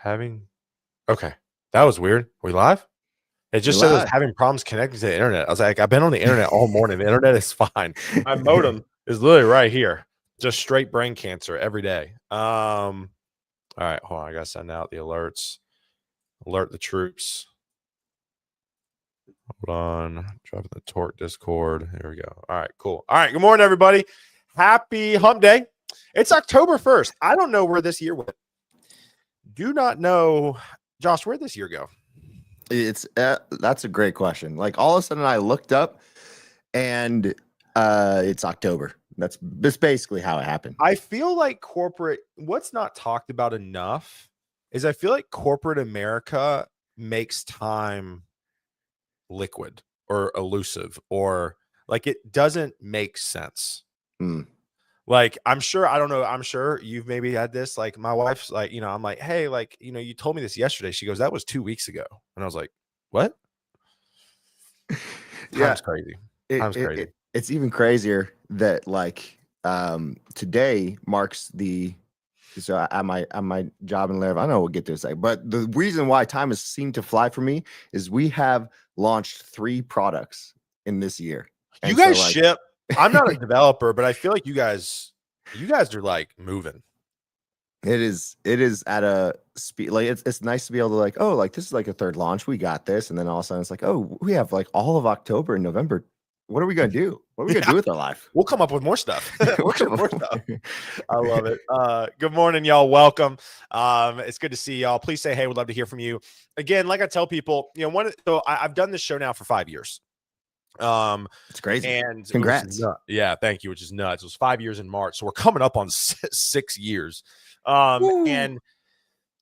Having okay. That was weird. Are we live? It You're just said it was live. having problems connecting to the internet. I was like, I've been on the internet all morning. The internet is fine. My modem is literally right here. Just straight brain cancer every day. All right, hold on. I gotta send out the alerts. Alert the troops. Hold on. Dropping the Torque Discord. Here we go. All right, cool. All right, good morning, everybody. Happy hump day. It's October 1st. I don't know where this year went. Do not know, Josh, where'd this year go? That's a great question. Like all of a sudden I looked up and it's October. That's basically how it happened. I feel like what's not talked about enough is I feel like corporate America makes time liquid or elusive or like it doesn't make sense. Like, I'm sure, I don't know, I'm sure you've maybe had this. Like, my wife's like, I'm like, hey, like, you told me this yesterday. She goes, that was 2 weeks ago. And I was like, what? Time's crazy. Time's crazy. It's even crazier that like today marks so at my job in Laravel. I know we'll get to it, but the reason why time has seemed to fly for me is we have launched 3 products in this year. You guys ship. I'm not a developer, but I feel like you guys are like moving. It is at a speed. Like it's nice to be able to like, oh, like this is like a 3rd launch. We got this. And then all of a sudden it's like, oh, we have like all of October and November. What are we going to do? What are we going to do with our life? We'll come up with more stuff. We'll come up with more stuff. I love it. Good morning, y'all. Welcome. It's good to see y'all. Please say hey. We'd love to hear from you. Again, like I tell people, I've done this show now for 5 years. It's crazy. And congrats. Yeah, thank you, which is nuts. It was 5 years in March. So we're coming up on 6 years. And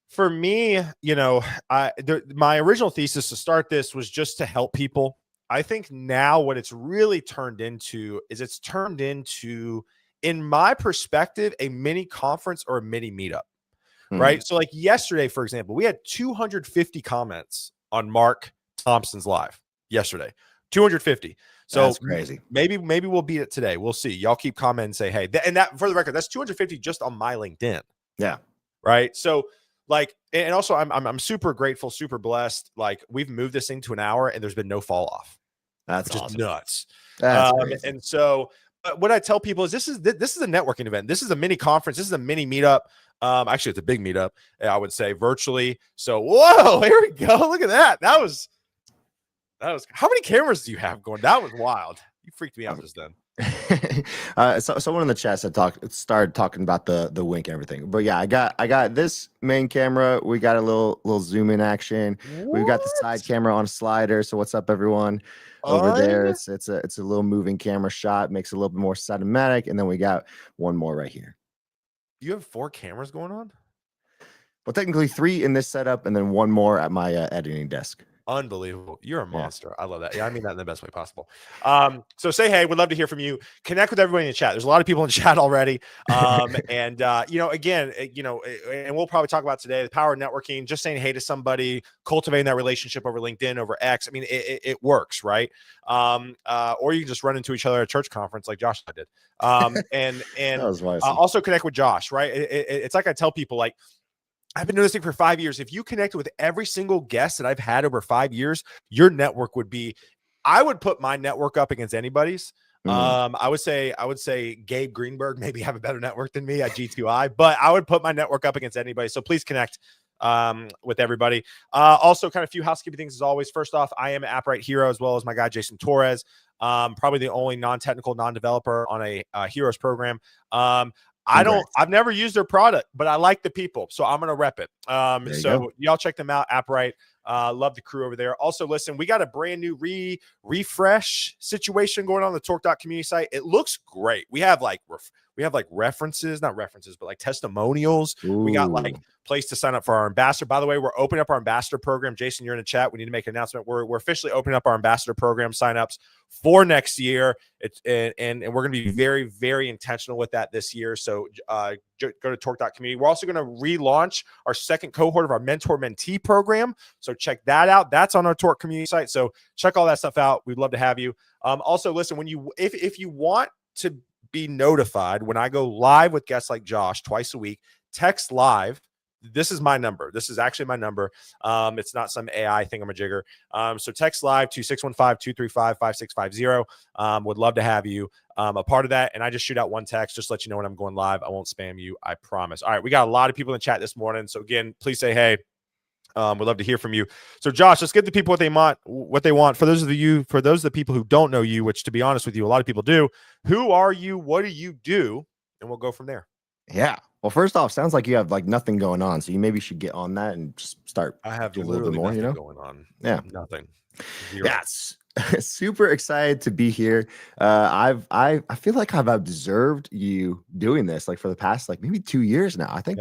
for me, my original thesis to start this was just to help people. I think now what it's really turned into is in my perspective, a mini conference or a mini meetup, right? So like yesterday, for example, we had 250 comments on Mark Thompson's live yesterday, 250. So that's crazy. Maybe we'll beat it today. We'll see. Y'all keep commenting and say, hey, and that for the record, that's 250 just on my LinkedIn. Yeah. Right. So like, and also I'm super grateful, super blessed. Like we've moved this thing to an hour and there's been no fall off. That's just awesome. nuts. That's crazy. And so what I tell people is this is a networking event. This is a mini conference. This is a mini meetup. Actually, it's a big meetup, I would say, virtually. So, whoa, here we go. Look at that. That was how many cameras do you have going? That was wild. You freaked me out just then. Someone in the chat started talking about the wink and everything, but yeah, I got this main camera. We got a little zoom in action. We've got the side camera on a slider. So what's up, everyone? Over there, it's a little moving camera shot, makes it a little bit more cinematic, and then we got one more right here. You have 4 cameras going on? Well, technically 3 in this setup, and then one more at my editing desk. Unbelievable. You're a monster. Yeah. I love that. Yeah, I mean that in the best way possible. So say hey, we'd love to hear from you. Connect with everybody in the chat. There's a lot of people in the chat already. And again, and we'll probably talk about today the power of networking, just saying hey to somebody, cultivating that relationship over LinkedIn, over X. I mean, it works, right? Or you can just run into each other at a church conference like Josh and I did. And also connect with Josh, right? It's like I tell people, like, I've been doing this thing for 5 years. If you connected with every single guest that I've had over 5 years, your network I would put my network up against anybody's. I would say Gabe Greenberg maybe have a better network than me at G2I, but I would put my network up against anybody. So please connect with everybody. Also kind of a few housekeeping things as always. First off, I am an App-Right hero as well as my guy, Jason Torres. Probably the only non-technical, non-developer on a Heroes program. I've never used their product, but I like the people, so I'm going to rep it. So y'all check them out. App-Right. Love the crew over there. Also, listen, we got a brand new refresh situation going on the Torque.community site. It looks great. We have like references, not references, but like testimonials. Ooh. We got like place to sign up for our ambassador. By the way, we're opening up our ambassador program. Jason, you're in the chat. We need to make an announcement. We're officially opening up our ambassador program signups for next year. And we're going to be very, very intentional with that this year. So go to Torque.community. We're also going to relaunch our second cohort of our mentor-mentee program. So check that out. That's on our Torque community site. So check all that stuff out. We'd love to have you. Also, listen, if you want to be notified when I go live with guests like Josh twice a week, text live this is my number. This is actually my number. It's not some AI thingamajigger. So text live to 615-235-5650. Would love to have you a part of that. And I just shoot out one text, just let you know when I'm going live. I won't spam you, I promise. All right, we got a lot of people in chat this morning. So again, please say hey. We'd love to hear from you. So Josh, let's give the people what they want. For those of the people who don't know you, which to be honest with you, a lot of people do. Who are you? What do you do? And we'll go from there. Yeah. Well, first off, sounds like you have like nothing going on. So you maybe should get on that and just start. I have doing a little bit more, going on. Yeah. Nothing. Zero. Yeah. Super excited to be here. I feel like I've observed you doing this like for the past like maybe 2 years now. I think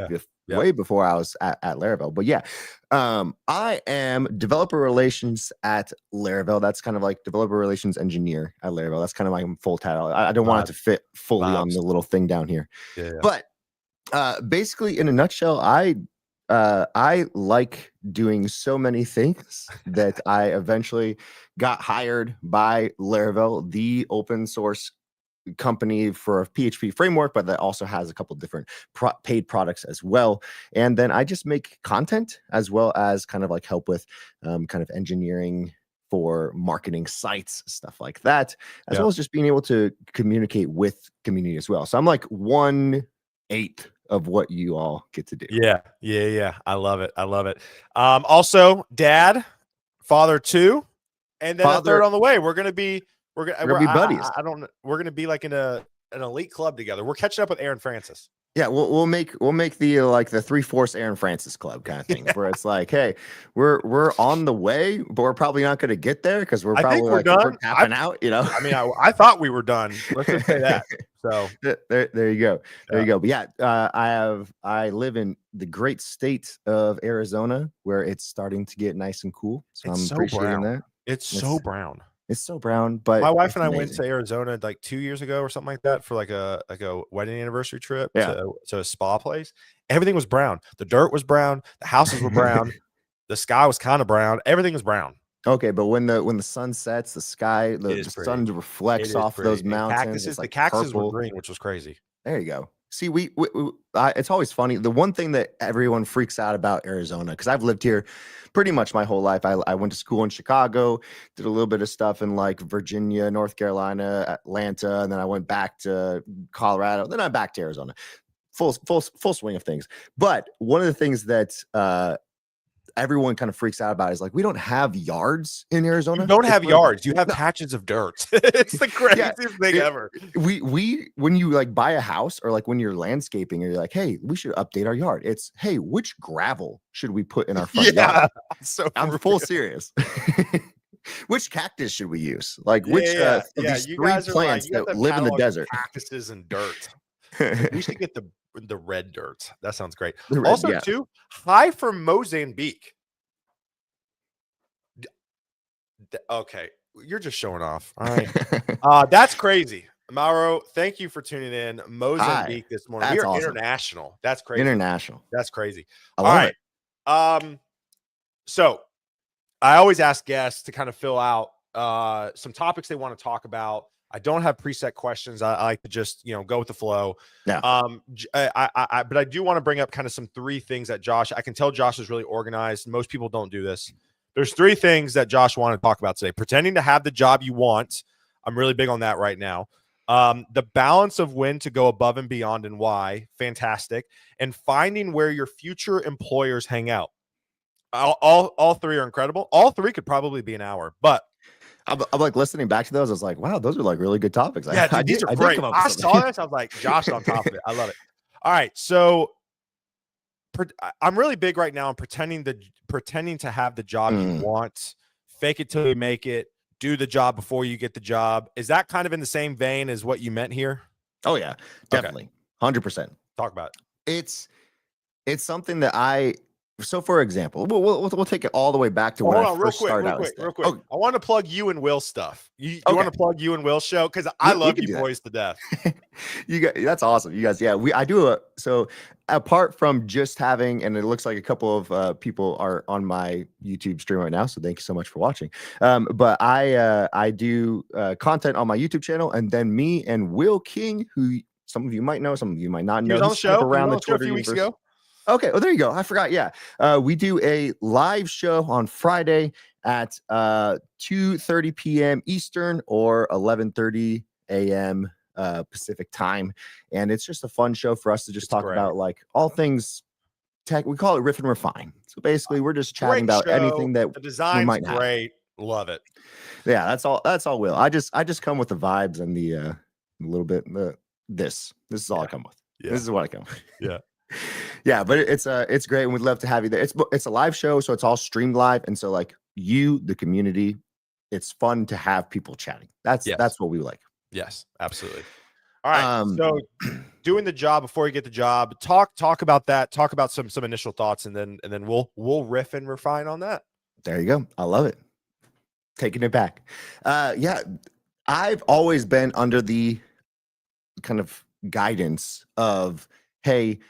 way before I was at Laravel. But yeah, I am developer relations at Laravel. That's kind of like developer relations engineer at Laravel. That's kind of my full title. I don't want it to fit fully on the little thing down here. Yeah. But basically, in a nutshell, I like doing so many things that I eventually got hired by Laravel, the open source company for a PHP framework, but that also has a couple different paid products as well. And then I just make content as well as kind of like help with kind of engineering for marketing sites, stuff like that, as well as just being able to communicate with community as well. So I'm like 1/8 of what you all get to do. Yeah. I love it. Also, dad, father too, and then a third on the way. We're gonna be buddies. We're gonna be like in an elite club together. We're catching up with Aaron Francis. Yeah, we'll make the like the 3/4 Aaron Francis club kind of thing, where it's like, hey, we're on the way, but we're probably not going to get there because we're probably we're done. We're tapping out, you know. I mean, I thought we were done. Let's just say that. So there you go, you go. But yeah, I live in the great state of Arizona where it's starting to get nice and cool. So I'm appreciating that. It's so brown. It's so brown, but my wife and I went to Arizona like 2 years ago or something like that for like a wedding anniversary trip to a spa place. Everything was brown. The dirt was brown. The houses were brown. The sky was kind of brown. Everything was brown. Okay, but when the sun sets, the sky, the sun reflects off those mountains. The cactuses were green, which was crazy. There you go. See, it's always funny. The one thing that everyone freaks out about Arizona, because I've lived here pretty much my whole life. I went to school in Chicago, did a little bit of stuff in like Virginia, North Carolina, Atlanta, and then I went back to Colorado. Then I'm back to Arizona. Full swing of things. But one of the things that everyone kind of freaks out about is like, we don't have yards in Arizona. You don't have yards. You have patches of dirt. It's the craziest thing ever. We when you like buy a house or like when you're landscaping and you're like, hey, we should update our yard. It's, hey, which gravel should we put in our front yard? So I'm full serious. Which cactus should we use? Like which these you 3 plants that live in the desert? Cactuses and dirt. We should get the red dirt. That sounds great. Too, hi from Mozambique. Okay, you're just showing off. All right. That's crazy. Mauro, thank you for tuning in. Mozambique this morning. We are awesome. International. That's crazy. International. That's crazy. I love it. So I always ask guests to kind of fill out some topics they want to talk about. I don't have preset questions. I like to just, go with the flow. Yeah. But I do want to bring up kind of some 3 things that Josh, I can tell Josh is really organized. Most people don't do this. There's 3 things that Josh wanted to talk about today. Pretending to have the job you want. I'm really big on that right now. The balance of when to go above and beyond and why. Fantastic. And finding where your future employers hang out. All 3 are incredible. All 3 could probably be an hour, but I'm like listening back to those. I was like, wow, those are like really good topics. Yeah, these are great. I saw this. I was like, Josh on top of it. I love it. All right. So I'm really big right now on pretending to have the job you want, fake it till you make it, do the job before you get the job. Is that kind of in the same vein as what you meant here? Oh yeah, definitely. 100%. Talk about it. It's something that so for example, we'll take it all the way back to when I first started out. Real quick. Oh. I want to plug you and Will stuff. You want to plug you and Will's show? Because I love you boys to death. That's awesome. You guys, I do so apart from just having, and it looks like a couple of people are on my YouTube stream right now. So thank you so much for watching. But I do content on my YouTube channel, and then me and Will King, who some of you might know, some of you might not know. He was on the show around the Twitter a few weeks ago. Okay. Oh, there you go. I forgot. Yeah. We do a live show on Friday at 2:30 p.m. Eastern or 11:30 a.m. Pacific time. And it's just a fun show for us to just It's talk great. about like all things tech. We call it Riff and Refine. So basically we're just chatting Great about show. anything that The we design's might have. great. Love it. Yeah, that's all Will. I just come with the vibes and the a little bit this is all I Yeah. come with. Yeah. This is what I come with. Yeah. Yeah, but it's great and we'd love to have you there. It's a live show, so it's all streamed live. And so like you, the community, it's fun to have people chatting. That's Yes. what we like. Yes, absolutely. All right. Um So doing the job before you get the job, talk about that, talk about some initial thoughts, and then we'll riff and refine on that. there you go. I love it. Taking it back. Yeah, I've always been under the kind of guidance of, hey,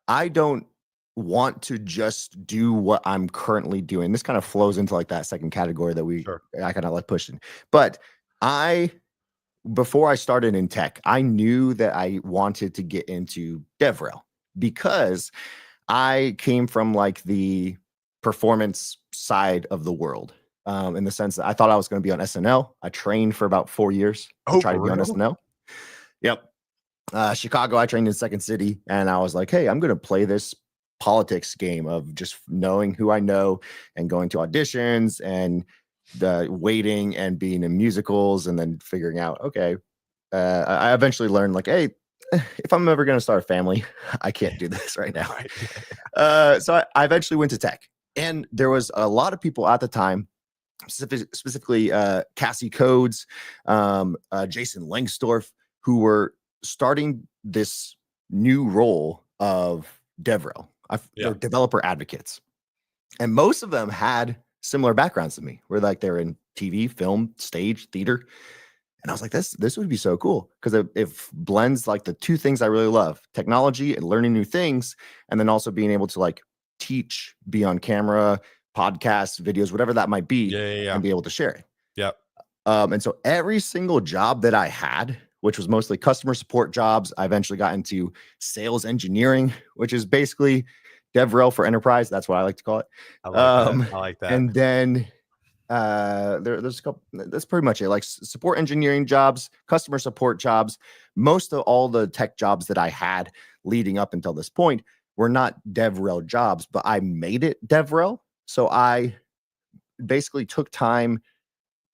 I don't want to just do what I'm currently doing. This kind of flows into like that second category that Sure. I kind of like pushing. But before I started in tech, I knew that I wanted to get into DevRel because I came from like the performance side of the world. In the sense that I thought I was going to be on SNL. I trained for about 4 years to try to be on real? SNL. Yep. Chicago, I trained in Second City, and I was like, hey, I'm going to play this politics game of just knowing who I know and going to auditions and the waiting and being in musicals and then figuring out, okay, I eventually learned like, hey, if I'm ever going to start a family, I can't do this right now. Right. So I eventually went to tech, and there was a lot of people at the time, specifically Cassie Codes, Jason Langsdorff, who were starting this new role of DevRel. They're developer advocates. And most of them had similar backgrounds to me, where like they're in TV, film, stage, theater. And I was like, this would be so cool because it blends like the two things I really love, technology and learning new things, and then also being able to like teach, be on camera, podcasts, videos, whatever that might be, and be able to share it. Yep. And so every single job that I had, which was mostly customer support jobs, I eventually got into sales engineering, which is basically DevRel for enterprise. That's what I like to call it. I like that. And then there's a couple. That's pretty much it. Like support engineering jobs, customer support jobs. Most of all the tech jobs that I had leading up until this point were not DevRel jobs, but I made it DevRel. So I basically took time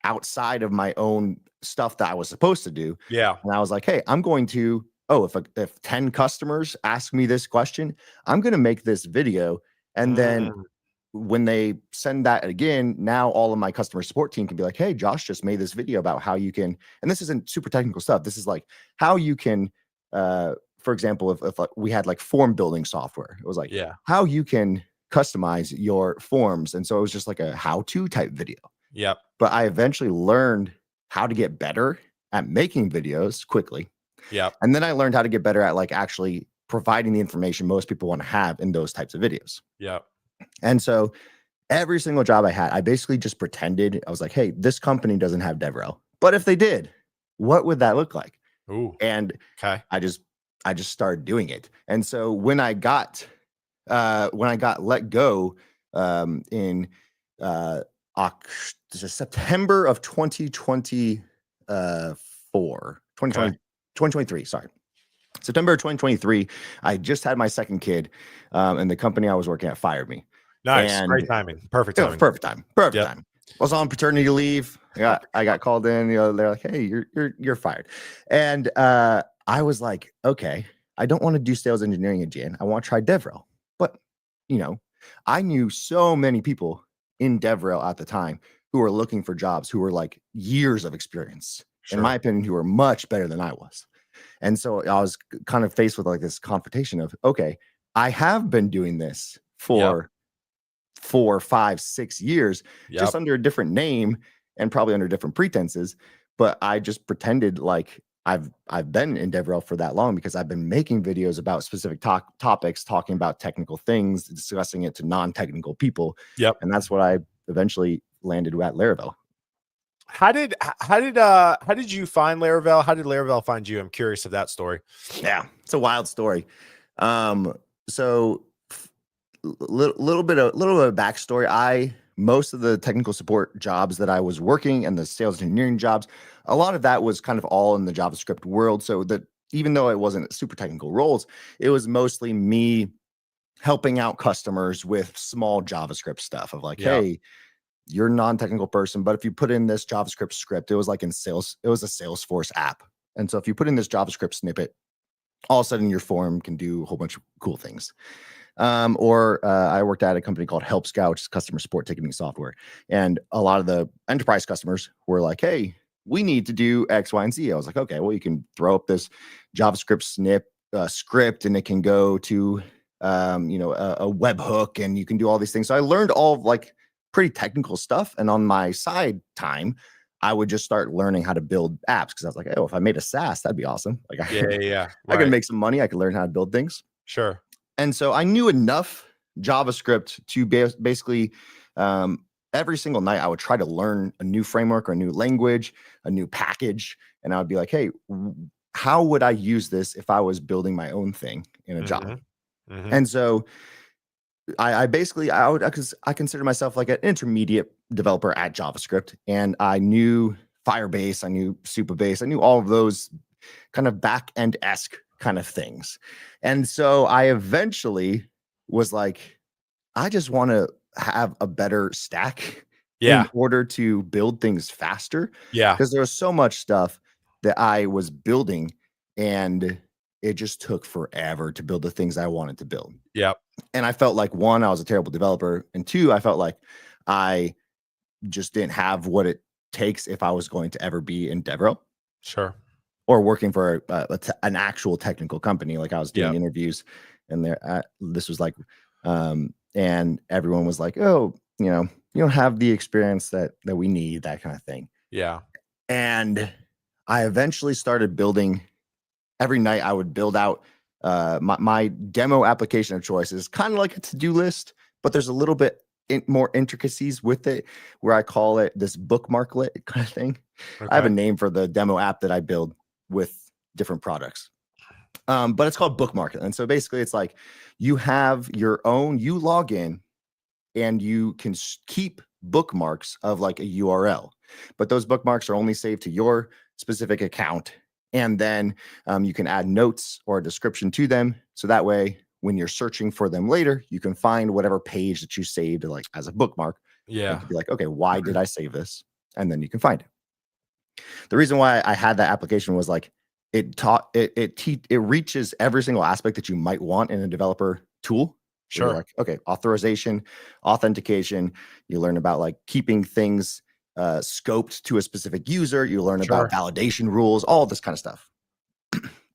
outside of my own stuff that I was supposed to do. Yeah. And I was like, hey, I'm going to, if 10 customers ask me this question, I'm going to make this video. And then when they send that again, now all of my customer support team can be like, hey, Josh just made this video about how you can, and this isn't super technical stuff. This is like how you can, for example, if like we had like form building software, it was like how you can customize your forms. And so it was just like a how-to type video. Yep. But I eventually learned how to get better at making videos quickly. Yep. And then I learned how to get better at like actually providing the information most people want to have in those types of videos. Yep. And so every single job I had, I basically just pretended. I was like, hey, this company doesn't have DevRel. But if they did, what would that look like? Ooh. And I just started doing it. And so when I got let go in September of 2023, sorry. September 2023, I just had my second kid, and the company I was working at fired me. Nice. And great timing. Perfect timing. Perfect time. I was on paternity leave. I got called in, they're like, hey, you're fired. And I was like, okay, I don't want to do sales engineering again. I want to try DevRel. But, I knew so many people in DevRel at the time who were looking for jobs who were like years of experience, in my opinion, who were much better than I was. And so I was kind of faced with like this confrontation of, okay, I have been doing this for 4, 5, 6 years, just under a different name and probably under different pretenses. But I just pretended like I've been in DevRel for that long because I've been making videos about specific topics, talking about technical things, discussing it to non-technical people. Yep. And that's what I eventually landed at Laravel. How did you find Laravel? How did Laravel find you? I'm curious of that story. Yeah, it's a wild story. So little bit of backstory. Most of the technical support jobs that I was working and the sales engineering jobs, a lot of that was kind of all in the JavaScript world. So that even though it wasn't super technical roles, it was mostly me helping out customers with small JavaScript stuff of like, Yeah. hey, you're a non-technical person, but if you put in this JavaScript script, it was like in sales, it was a Salesforce app. And so if you put in this JavaScript snippet, all of a sudden your form can do a whole bunch of cool things. I worked at a company called Help Scout, which is customer support ticketing software. And a lot of the enterprise customers were like, hey, we need to do X, Y, and Z. I was like, okay, well, you can throw up this JavaScript script and it can go to, a webhook and you can do all these things. So I learned all of like pretty technical stuff. And on my side time, I would just start learning how to build apps because I was like, oh, if I made a SaaS, that'd be awesome. Like Yeah. I could make some money. I could learn how to build things. Sure. And so I knew enough JavaScript to basically every single night I would try to learn a new framework or a new language, a new package. And I would be like, hey, how would I use this if I was building my own thing in a job? And so I consider myself like an intermediate developer at JavaScript. And I knew Firebase, I knew Supabase, I knew all of those kind of back-end-esque kind of things. And so I eventually was like, I just want to have a better stack in order to build things faster. Yeah. Because there was so much stuff that I was building and it just took forever to build the things I wanted to build. Yep. And I felt like, one, I was a terrible developer. And two, I felt like I just didn't have what it takes if I was going to ever be in DevRel. Sure. Or working for an actual technical company. Like I was doing interviews and this was like, and everyone was like, oh, you don't have the experience that we need, that kind of thing. Yeah. And I eventually started building. Every night I would build out my demo application of choice is kind of like a to-do list, but there's a little bit more intricacies with it where I call it this bookmarklet kind of thing. Okay. I have a name for the demo app that I build with different products. But it's called bookmarklet. And so basically it's like you have your own, you log in and you can keep bookmarks of like a URL, but those bookmarks are only saved to your specific account. And then you can add notes or a description to them. So that way, when you're searching for them later, you can find whatever page that you saved like as a bookmark. Yeah. And be like, okay, why did I save this? And then you can find it. The reason why I had that application was like, it reaches every single aspect that you might want in a developer tool. Sure. Like, okay, authorization, authentication. You learn about like keeping things scoped to a specific user. You learn about validation rules, all this kind of stuff.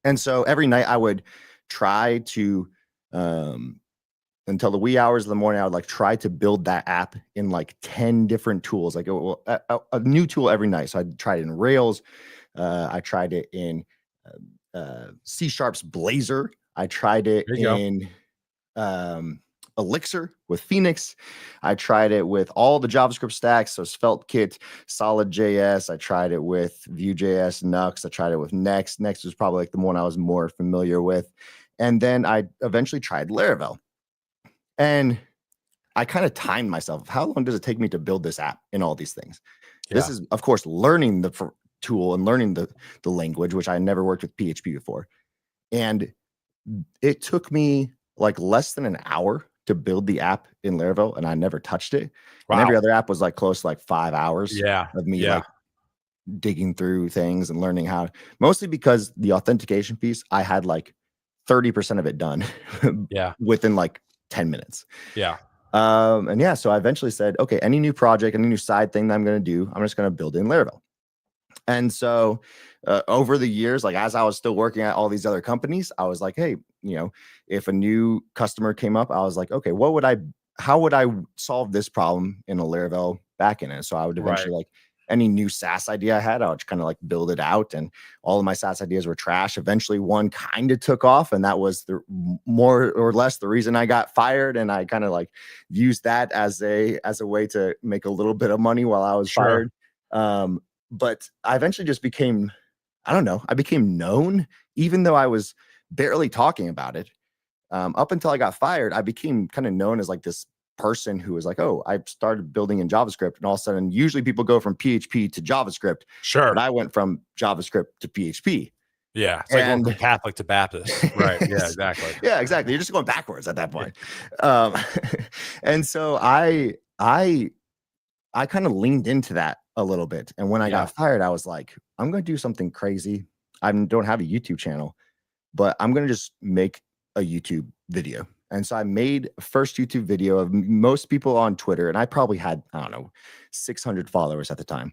And so every night I would try to, until the wee hours of the morning, I would like try to build that app in like 10 different tools, like a new tool every night. So I tried it in Rails. I tried it in C#'s Blazor. I tried it in Elixir with Phoenix. I tried it with all the JavaScript stacks. So SvelteKit, Solid.js. I tried it with Vue.js, Nux. I tried it with Next. Next was probably like the one I was more familiar with. And then I eventually tried Laravel. And I kind of timed myself. How long does it take me to build this app in all these things? Yeah. This is, of course, learning the tool and learning the language, which I never worked with PHP before. And it took me like less than an hour to build the app in Laravel, and I never touched it. Wow. And every other app was like close to like 5 hours of me like digging through things and learning how, mostly because the authentication piece, I had like 30% of it done within like 10 minutes. Yeah. So I eventually said, okay, any new project, any new side thing that I'm going to do, I'm just going to build in Laravel. And so over the years, like as I was still working at all these other companies, I was like, hey, if a new customer came up, I was like, okay, how would I solve this problem in a Laravel backend? And so I would eventually like any new SaaS idea I had, I would kind of like build it out, and all of my SaaS ideas were trash. Eventually one kind of took off, and that was the more or less the reason I got fired. And I kind of like used that as a way to make a little bit of money while I was fired. But I eventually just became, I became known, even though I was barely talking about it. up until I got fired, I became kind of known as like this person who was like, oh, I started building in JavaScript, and all of a sudden, usually people go from PHP to JavaScript, Sure. but I went from JavaScript to PHP. Yeah, it's like going And from Catholic to Baptist, right? Yeah, exactly. yeah, exactly. You're just going backwards at that point. Um, and so I kind of leaned into that a little bit. And when I got fired, I was like, I'm going to do something crazy. I don't have a YouTube channel, but I'm going to just make a YouTube video. And so I made a first YouTube video of most people on Twitter. And I probably had, I don't know, 600 followers at the time.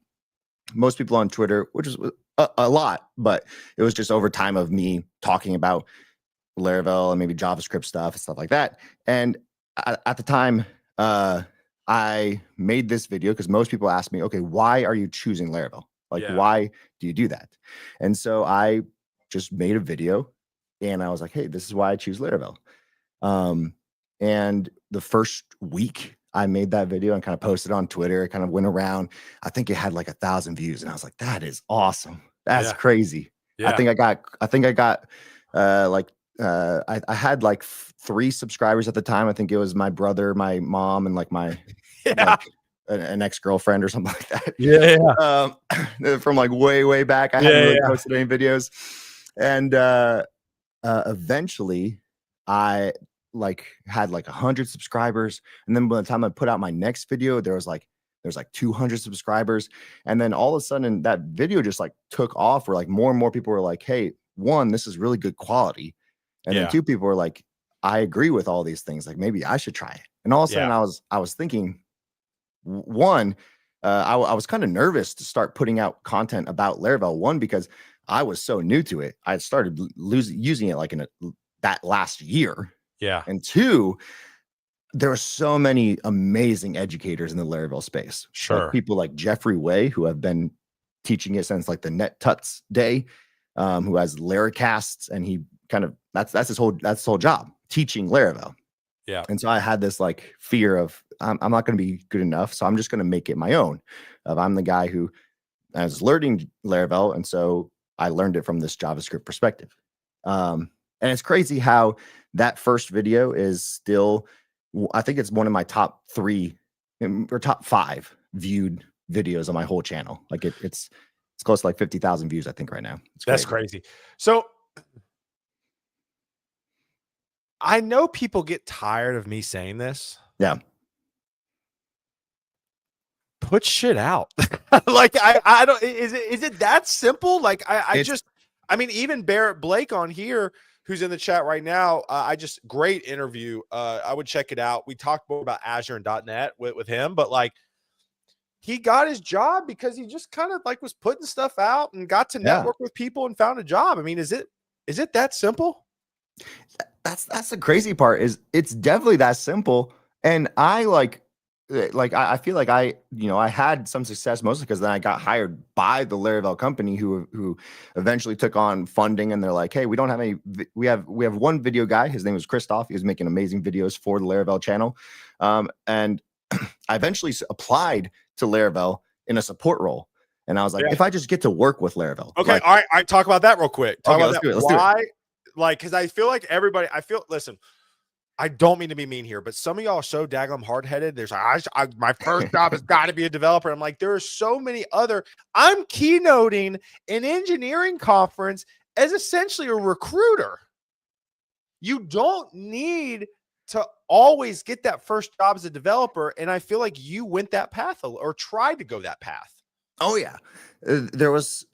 Most people on Twitter, which was a lot, but it was just over time of me talking about Laravel and maybe JavaScript stuff and stuff like that. And at the time, I made this video because most people ask me, okay, why are you choosing Laravel? Like, why do you do that? And so I just made a video and I was like, hey, this is why I choose Laravel. And the first week I made that video and kind of posted on Twitter, it kind of went around. I think it had like 1,000 views. And I was like, that is awesome. That's crazy. I think I got I had like 3 subscribers at the time. I think it was my brother, my mom, and like my like an ex-girlfriend or something like that. From like way back. I hadn't really posted any videos. And eventually I like had like 100 subscribers. And then by the time I put out my next video, there's like 200 subscribers. And then all of a sudden that video just like took off, where like more and more people were like, hey, 1, this is really good quality. And then 2 people were like, I agree with all these things. Like maybe I should try it. And all of a sudden I was thinking, 1, I was kind of nervous to start putting out content about Laravel. 1, because I was so new to it. I started using it like in that last year. Yeah. And 2, there are so many amazing educators in the Laravel space. Sure. Like people like Jeffrey Way, who have been teaching it since like the NetTuts day, who has Laracasts, and he kind of that's his whole job, teaching Laravel. Yeah. And so I had this like fear of I'm not going to be good enough, so I'm just going to make it my own. I'm the guy who is learning Laravel, and so I learned it from this JavaScript perspective. And it's crazy how that first video is still, I think it's one of my top 3 or top 5 viewed videos on my whole channel. Like it's close to like 50,000 views, I think, right now. That's crazy. So I know people get tired of me saying this. Yeah. Put shit out. Like I don't, is it that simple? Like I mean, even Barrett Blake on here, who's in the chat right now, great interview. I would check it out. We talked more about Azure and .NET with him, but like he got his job because he just kind of like was putting stuff out and got to network with people and found a job. I mean, is it that simple? That's the crazy part, is it's definitely that simple. And I I feel like I had some success mostly because then I got hired by the Laravel company who eventually took on funding, and they're like, hey, we don't have any, we have 1 video guy. His name was Christoph. He was making amazing videos for the Laravel channel. And I eventually applied to Laravel in a support role. And I was like, if I just get to work with Laravel. Okay. All right. Talk about that real quick. Talk about let's that. do it. Why? Like, because I feel like listen, I don't mean to be mean here, but some of y'all are so daggum hard-headed. There's like, my first job has got to be a developer. I'm like, there are so many other. I'm keynoting an engineering conference as essentially a recruiter. You don't need to always get that first job as a developer. And I feel like you went that path or tried to go that path. Oh yeah. There was,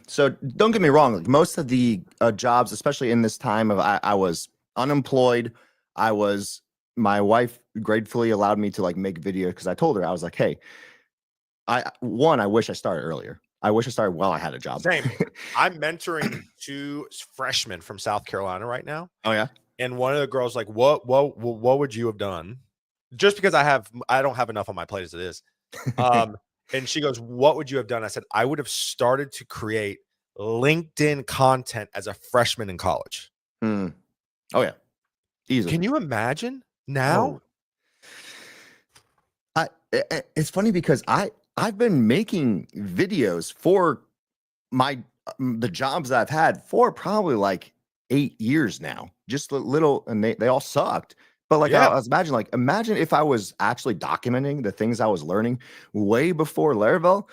so don't get me wrong. Like most of the jobs, especially in this time of, I was unemployed. My wife gratefully allowed me to like make videos, because I told her, I was like, hey, I wish I started earlier. I wish I started while I had a job. Same. I'm mentoring 2 freshmen from South Carolina right now. Oh yeah. And one of the girls like, what would you have done? Just because I don't have enough on my plate as it is. And she goes, what would you have done? I said, I would have started to create LinkedIn content as a freshman in college. Oh yeah. Easily. Can you imagine now? It's funny because I've been making videos for the jobs that I've had for probably like 8 years now, just a little, and they all sucked. But like Yeah, I was imagine if I was actually documenting the things I was learning way before Laravel.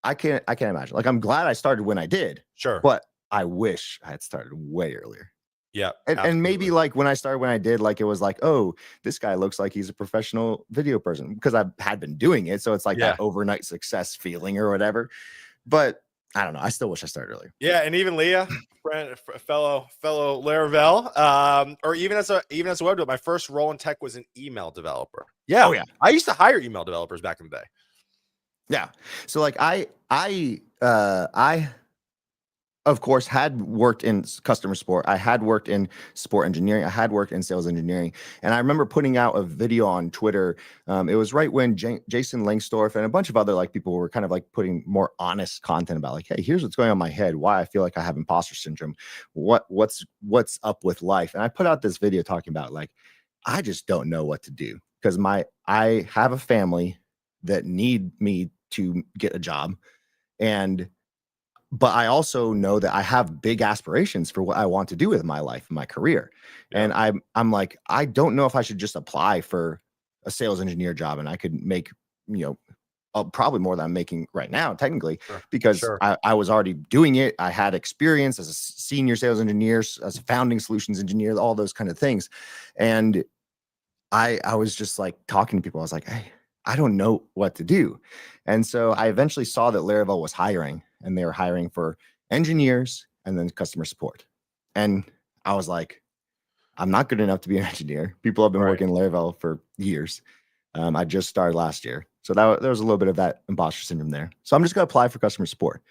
I can't imagine. Like, I'm glad I started when I did, sure. but I wish I had started way earlier. Yeah, And maybe absolutely. like when I started when I did, like it was like, oh, this guy looks like he's a professional video person because I had been doing it. So it's like that Yeah. overnight success feeling or whatever. But I don't know. I still wish I started earlier. Yeah, and even Leah, friend, fellow Laravel, or even as a web developer, my first role in tech was an email developer. Yeah, Oh yeah. I used to hire email developers back in the day. Yeah. So like I of course had worked in customer support. I had worked in support engineering. I had worked in sales engineering. And I remember putting out a video on Twitter. It was right when Jason Langsdorff and a bunch of other like people were kind of like putting more honest content about like, hey, here's what's going on in my head, why I feel like I have imposter syndrome, what's up with life. And I put out this video talking about like, I just don't know what to do because I have a family that need me to get a job. But I also know that I have big aspirations for what I want to do with my life, my career. Yeah. And I'm like, I don't know if I should just apply for a sales engineer job and I could make, probably more than I'm making right now, technically, Sure. because Sure. I was already doing it. I had experience as a senior sales engineer, as a founding solutions engineer, all those kind of things. And I was just like talking to people. I was like, hey, I don't know what to do. And so I eventually saw that Laravel was hiring and they were hiring for engineers and then customer support. And I was like, I'm not good enough to be an engineer. People have been Right. working Laravel for years. I just started last year. So there was a little bit of that imposter syndrome there. So I'm just going to apply for customer support.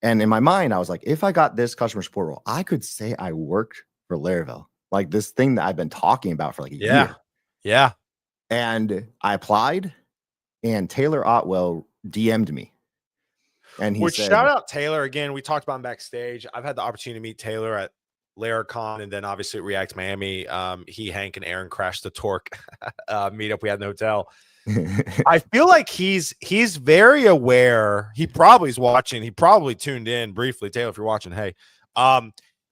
And in my mind, I was like, if I got this customer support role, I could say I worked for Laravel, like this thing that I've been talking about for like a Yeah. year. Yeah. And I applied, and Taylor Otwell DM'd me. And he Which shout said, out Taylor again. We talked about him backstage. I've had the opportunity to meet Taylor at LaraCon and then obviously at React Miami. He, Hank, and Aaron crashed the Torque meetup we had in the hotel. I feel like he's very aware. He probably is watching. He probably tuned in briefly. Taylor, if you're watching, hey,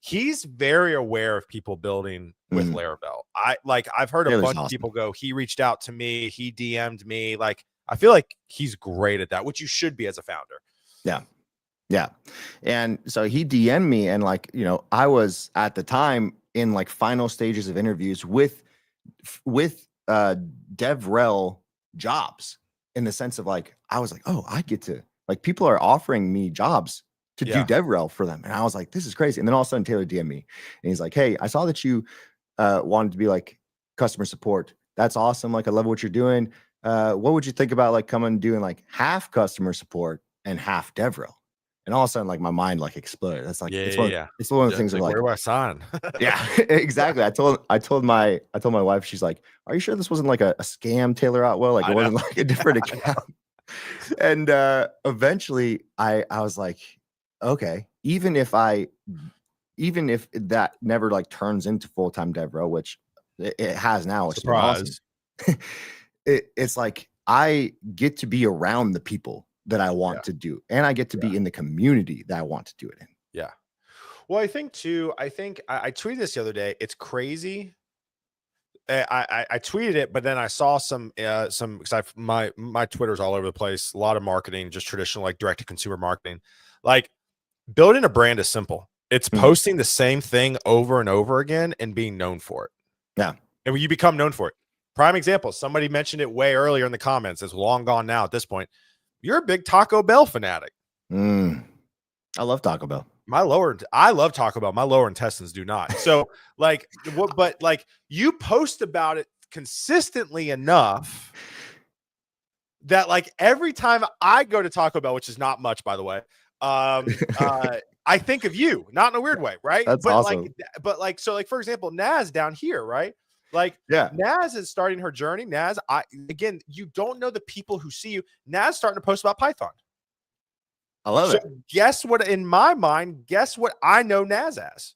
he's very aware of people building with Laravel. I've heard Taylor's a bunch of people go, he reached out to me, he DM'd me. Like, I feel like he's great at that, which you should be as a founder. Yeah. Yeah. And so he DM'd me, and like, I was at the time in like final stages of interviews with DevRel jobs, in the sense of like, I was like, oh, I get to, like, people are offering me jobs to do DevRel for them. And I was like, this is crazy. And then all of a sudden Taylor DM'd me and he's like, hey, I saw that you wanted to be like customer support. That's awesome. Like, I love what you're doing. What would you think about like coming and doing like half customer support and half DevRel? And all of a sudden, like, my mind like exploded. That's like, it's one of the things of like, where do I sign? yeah, exactly. I told my wife, she's like, are you sure this wasn't like a scam, Taylor Otwell? Like, it wasn't like a different account. And eventually I was like, okay, even if that never like turns into full-time DevRel, which it has now, which Surprise. is awesome. It's like, I get to be around the people that I want to do, and I get to be in the community that I want to do it in. Yeah. Well, I think too, I tweeted this the other day. It's crazy. I tweeted it, but then I saw some because my Twitter's all over the place. A lot of marketing, just traditional like direct to consumer marketing. Like, building a brand is simple. It's posting the same thing over and over again and being known for it. Yeah. And when you become known for it, prime example, somebody mentioned it way earlier in the comments. It's long gone now at this point. You're a big Taco Bell fanatic. I love Taco Bell. I love Taco Bell. My lower intestines do not. So like, but like, you post about it consistently enough that like every time I go to Taco Bell, which is not much, by the way, I think of you, not in a weird way, right? That's awesome. So like, for example, Naz down here, right? Like, Naz is starting her journey. Naz, again, you don't know the people who see you. Naz starting to post about Python. I love it. Guess what? In my mind, guess what I know Naz as?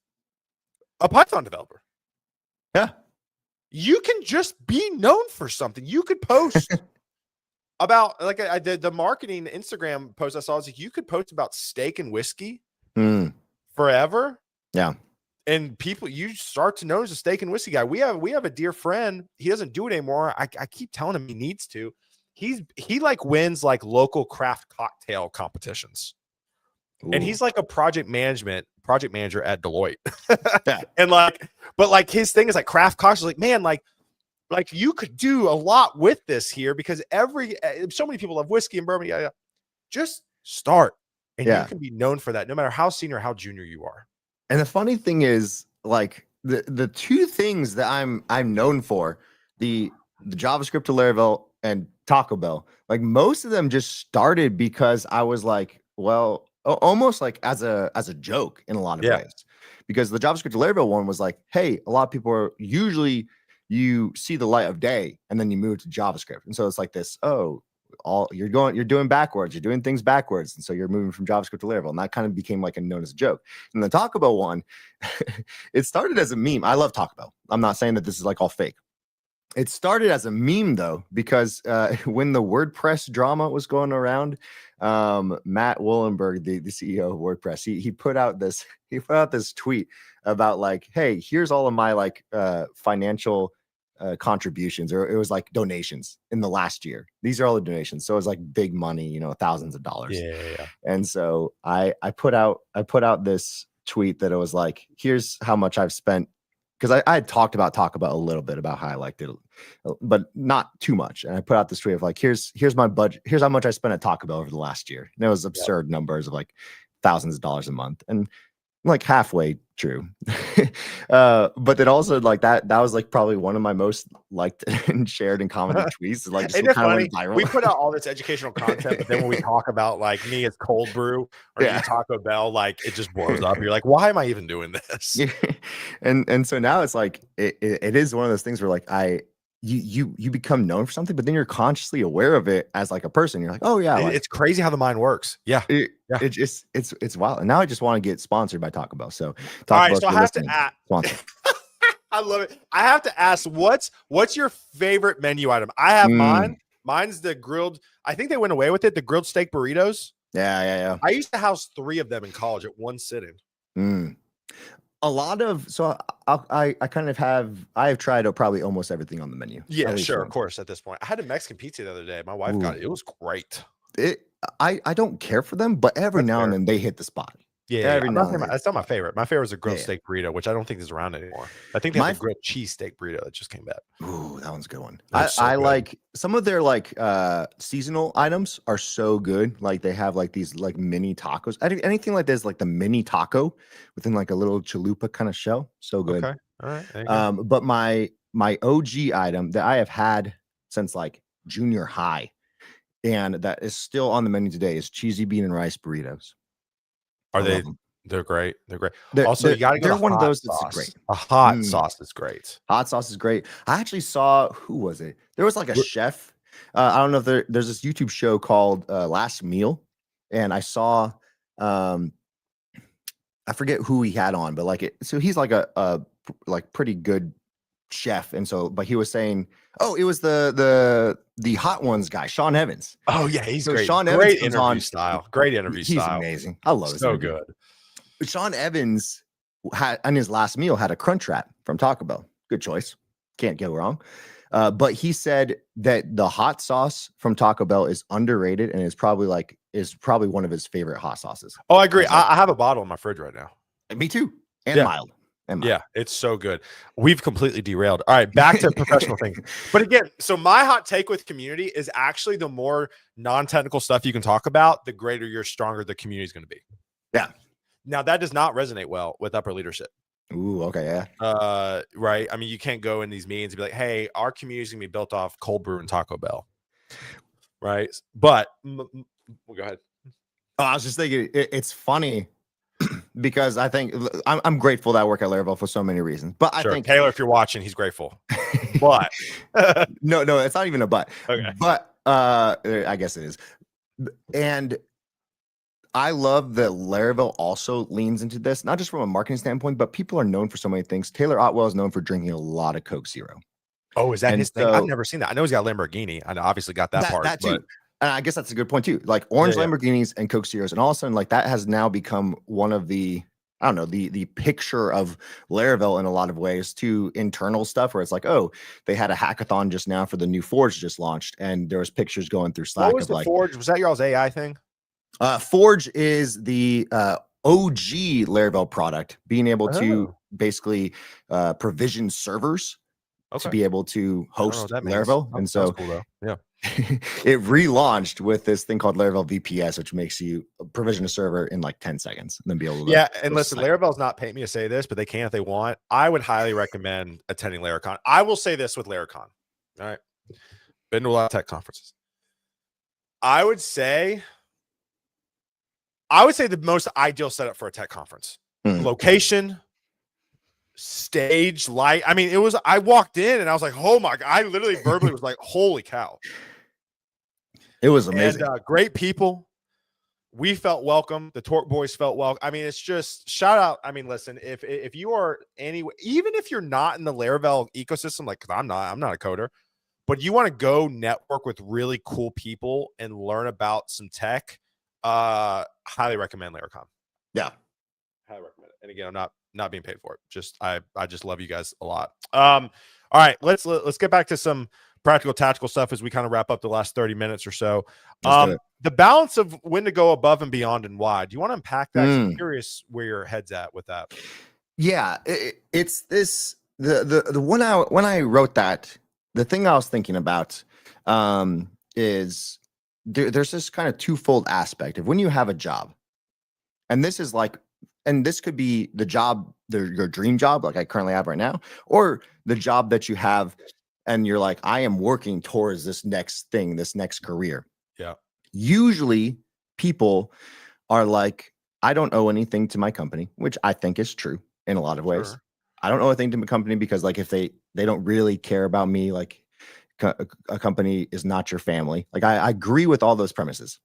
A Python developer. Yeah. You can just be known for something. You could post about, like, I did the marketing Instagram post I saw. I was like, you could post about steak and whiskey forever. Yeah. And people, you start to notice a steak and whiskey guy. We have a dear friend. He doesn't do it anymore. I keep telling him he needs to. He like wins like local craft cocktail competitions. Ooh. And he's like a project manager at Deloitte. Yeah. And like, but like his thing is like craft cocktails. Like, man, like you could do a lot with this here because so many people love whiskey and bourbon. Yeah. Just start. And you can be known for that no matter how senior or how junior you are. And the funny thing is, like the two things that I'm known for, the JavaScript to Laravel and Taco Bell, like most of them just started because I was like, well, almost like as a joke in a lot of ways, because the JavaScript to Laravel one was like, hey, a lot of people are usually you see the light of day and then you move to JavaScript, and so it's like this, you're doing backwards, you're doing things backwards, and so you're moving from JavaScript to Laravel, and that kind of became like known as a joke. And the Taco Bell one, it started as a meme. I love Taco Bell. I'm not saying that this is like all fake. It started as a meme though, because when the WordPress drama was going around, Matt Wollenberg, the CEO of WordPress, he put out this tweet about like, hey, here's all of my like financial contributions, or it was like donations in the last year. These are all the donations. So it was like big money, thousands of dollars. Yeah. And so I put out this tweet that it was like, here's how much I've spent, because I had talked about Taco Bell a little bit about how I liked it, but not too much. And I put out this tweet of like, here's my budget. Here's how much I spent at Taco Bell over the last year. And it was absurd numbers of like thousands of dollars a month. And like halfway true. But then also like that was like probably one of my most liked and shared and commented tweets. Like, just kind of went viral. We put out all this educational content, but then when we talk about like me as Cold Brew or you Taco Bell, like it just blows up. You're like, why am I even doing this? And so now it's like it is one of those things where like you become known for something, but then you're consciously aware of it as like a person. You're like, oh yeah, like, it's crazy how the mind works. It's wild. And now I just want to get sponsored by Taco Bell. So all right, so I have to ask. I love it. I have to ask, what's your favorite menu item? I have mine. Mine's the grilled. I think they went away with it. The grilled steak burritos. Yeah. I used to house 3 of them in college at one sitting. A lot of I have tried probably almost everything on the menu. Yeah, sure, of course. At this point, I had a Mexican pizza the other day. My wife got it. It was great. I don't care for them, but every now and then they hit the spot. Yeah, that's not my favorite. My favorite is a grilled steak burrito, which I don't think is around anymore. I think they have a grilled cheese steak burrito that just came back. Ooh, that one's a good one. I like some of their like seasonal items are so good. Like they have like these like mini tacos. Anything like this, like the mini taco within like a little chalupa kind of shell. So good. Okay. All right. But my OG item that I have had since like junior high, and that is still on the menu today, is cheesy bean and rice burritos. Are they? They're great. They're great. Also, you got to get one of those that's great. A hot sauce is great. Hot sauce is great. I actually saw, who was it? There was like a chef. I don't know if there's this YouTube show called Last Meal, and I saw, I forget who he had on, but like so he's like a like pretty good chef, and so but he was saying, oh, it was the Hot Ones guy, Sean Evans. Oh yeah, he's great. Sean Evans interview style. Great interview style. He's amazing. I love it. So good. Sean Evans had on his last meal had a Crunch Wrap from Taco Bell. Good choice. Can't go wrong. But he said that the hot sauce from Taco Bell is underrated and is probably one of his favorite hot sauces. Oh, I agree. I have a bottle in my fridge right now. Me too. And mild. Yeah, it's so good. We've completely derailed. All right, back to professional things. But again, so my hot take with community is actually the more non-technical stuff you can talk about, the greater you're stronger the community is going to be. Yeah. Now that does not resonate well with upper leadership. Ooh, okay, yeah. Right. I mean, you can't go in these meetings and be like, hey, our community is going to be built off Cold Brew and Taco Bell. Right. But go ahead. I was just thinking it's funny. Because I think I'm grateful that I work at Laravel for so many reasons. But I think Taylor, if you're watching, he's grateful. But no, it's not even a but. Okay. But I guess it is. And I love that Laravel also leans into this, not just from a marketing standpoint, but people are known for so many things. Taylor Otwell is known for drinking a lot of Coke Zero. Oh, is that his thing? I've never seen that. I know he's got a Lamborghini. I obviously got that part. That too. And I guess that's a good point too. Like orange Lamborghinis and Coke Zeros, and all of a sudden, like that has now become one of the I don't know, the picture of Laravel in a lot of ways to internal stuff where it's like, oh, they had a hackathon just now for the new Forge just launched, and there was pictures going through What Slack was of the like Forge? Was that y'all's AI thing? Forge is the OG Laravel product, being able to Oh, basically provision servers to okay. be able to I don't know what host that means. Laravel. That And sounds so cool though. Yeah. it relaunched with this thing called Laravel VPS, which makes you provision a server in like 10 seconds and then be able to Yeah, and host a listen, site. Laravel's not paying me to say this, but they can if they want. I would highly recommend attending LaraCon. I will say this with LaraCon. All right. Been to a lot of tech conferences. I would say the most ideal setup for a tech conference. Mm. Location, stage, light. I mean, I walked in and I was like, oh my God. I literally verbally was like, holy cow. It was And amazing. great people. We felt welcome. The Torque Boys felt welcome. I mean, it's just shout out. I mean, listen, if you are anyway, even if you're not in the Laravel ecosystem, like, cause I'm not a coder, but you want to go network with really cool people and learn about some tech, highly recommend LaraCon. Yeah. Highly recommend it. And again, I'm not being paid for it. Just I just love you guys a lot. All right, let's get back to some practical tactical stuff as we kind of wrap up the last 30 minutes or so. Let's do it. The balance of when to go above and beyond and why. Do you want to unpack that? 'Cause I'm Mm. curious where your head's at with that. Yeah, it's this the when I wrote that, the thing I was thinking about is there's this kind of twofold aspect of when you have a job, and this is like, and this could be the job, your dream job, like I currently have right now, or the job that you have, and you're like, I am working towards this next thing, this next career. Yeah. Usually, people are like, I don't owe anything to my company, which I think is true in a lot of ways. Sure. I don't owe anything to my company because, like, if they don't really care about me, like a company is not your family. Like, I agree with all those premises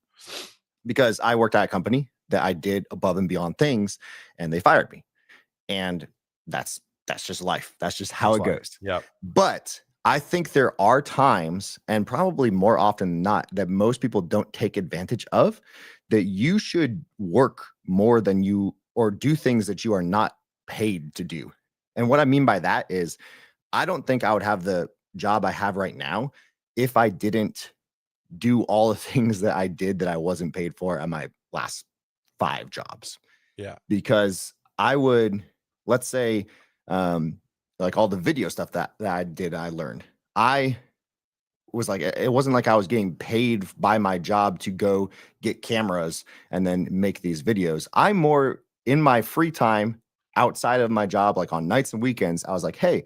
because I worked at a company that I did above and beyond things, and they fired me, and that's just life. That's just how That's it life. goes. Yeah. But I think there are times, and probably more often than not, that most people don't take advantage of, that you should work more than you, or do things that you are not paid to do. And what I mean by that is, I don't think I would have the job I have right now if I didn't do all the things that I did that I wasn't paid for at my last 5 jobs. Yeah. Because I would, let's say, like all the video stuff that I did, I learned. I was like, it wasn't like I was getting paid by my job to go get cameras and then make these videos. I'm more in my free time outside of my job, like on nights and weekends. I was like, hey,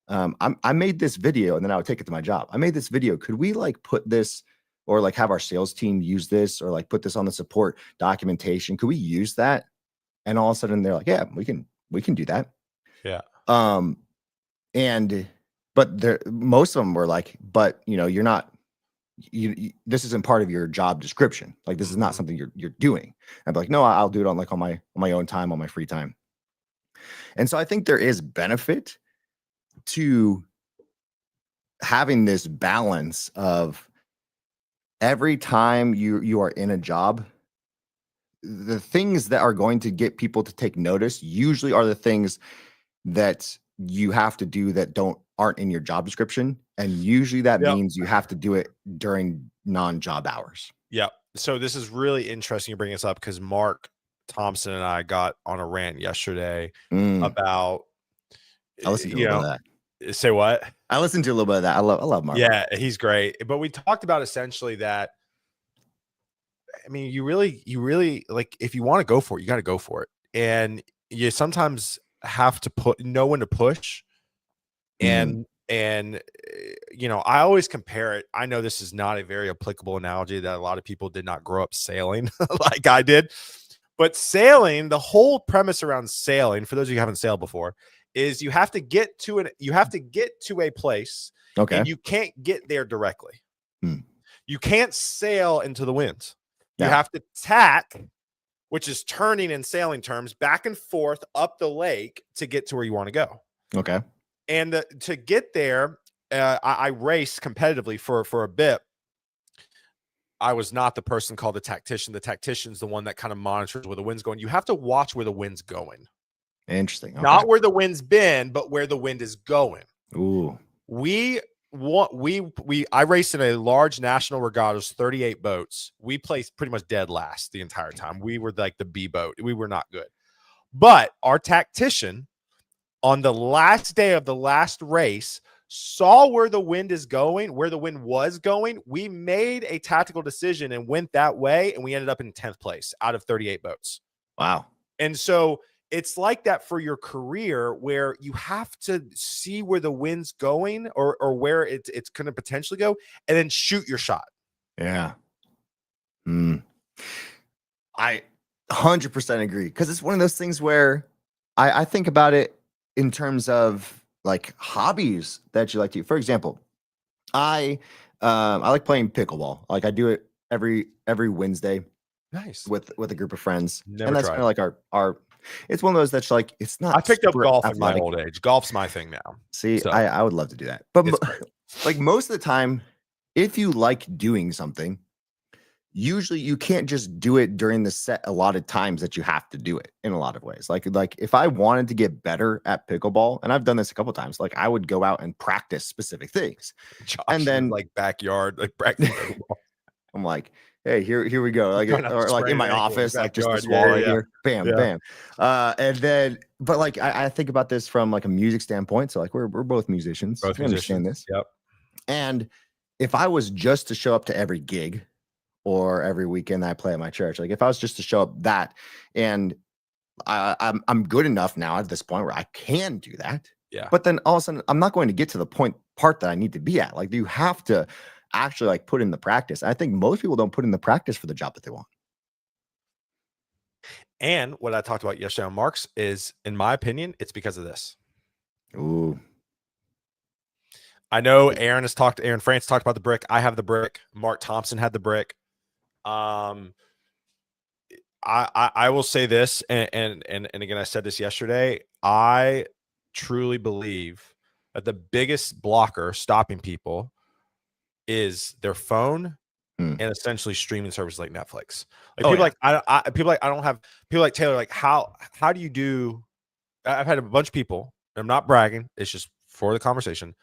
I made this video, and then I would take it to my job. I made this video. Could we like put this, or like have our sales team use this, or like put this on the support documentation? Could we use that? And all of a sudden they're like, yeah, we can do that. Yeah. And but there, most of them were like, but you're not, this isn't part of your job description. Like, this is not something you're doing. I'd be like, no, I'll do it on my own time, on my free time. And so I think there is benefit to having this balance of every time you are in a job, the things that are going to get people to take notice usually are the things that you have to do that aren't in your job description. And usually that means you have to do it during non-job hours. Yeah. So this is really interesting you bring this up, because Mark Thompson and I got on a rant yesterday about, I listened to a little bit of that. Say what? I listened to a little bit of that. I love Mark. Yeah, he's great. But we talked about essentially that, I mean, you really like, if you want to go for it, you got to go for it. And you sometimes have to know when to push. And I always compare it. I know this is not a very applicable analogy, that a lot of people did not grow up sailing like I did. But sailing, the whole premise around sailing, for those of you who haven't sailed before, is you have to get to a place. Okay. And you can't get there directly. You can't sail into the wind. You Yeah. have to tack, which is turning in sailing terms, back and forth up the lake to get to where you want to go. Okay. And to get there, I raced competitively for a bit. I was not the person called the tactician. The tactician's the one that kind of monitors where the wind's going. You have to watch where the wind's going. Interesting. Okay. Not where the wind's been, but where the wind is going. Ooh. I raced in a large national regatta. It was 38 boats. We placed pretty much dead last the entire time. We were like the B boat. We were not good. But our tactician on the last day of the last race saw where the wind is going, where the wind was going. We made a tactical decision and went that way, and we ended up in 10th place out of 38 boats. Wow. And so it's like that for your career, where you have to see where the wind's going or where it's going to potentially go, and then shoot your shot. Yeah. I 100% agree, because it's one of those things where I think about it in terms of like hobbies that you like to do. For example, I like playing pickleball. Like I do it every Wednesday. Nice. With a group of friends. Never and that's tried. kind of like our it's one of those that's like, it's not. I picked up super golf athletic. in my old age. Golf's my thing now. See, So, I would love to do that. But it's great. like most of the time, if you like doing something, usually you can't just do it during the set allotted times that you have to do it in a lot of ways. Like if I wanted to get better at pickleball, and I've done this a couple of times, like I would go out and practice specific things. Josh and then like backyard, like practice pickleball. I'm like, hey, here we go. Like, Trying not to or like sprain in my an ankle in office, the like just backyard. this wall Yeah, right yeah. here, bam, Yeah. bam. And then, but like I think about this from like a music standpoint. So like we're both musicians. Both We understand musicians. this. Yep. And if I was just to show up to every gig or every weekend that I play at my church, like if I was just to show up that, and I'm good enough now at this point where I can do that. Yeah. But then all of a sudden, I'm not going to get to the part that I need to be at. Like, you have to actually like put in the practice. I think most people don't put in the practice for the job that they want. And what I talked about yesterday on Marks is, in my opinion, it's because of this. Ooh. I know Aaron France talked about the brick. I have the brick. Mark Thompson had the brick. I will say this, and again, I said this yesterday. I truly believe that the biggest blocker stopping people is their phone and essentially streaming services like Netflix. Like people like I don't have people like Taylor. Like how do you do? I've had a bunch of people. I'm not bragging. It's just for the conversation.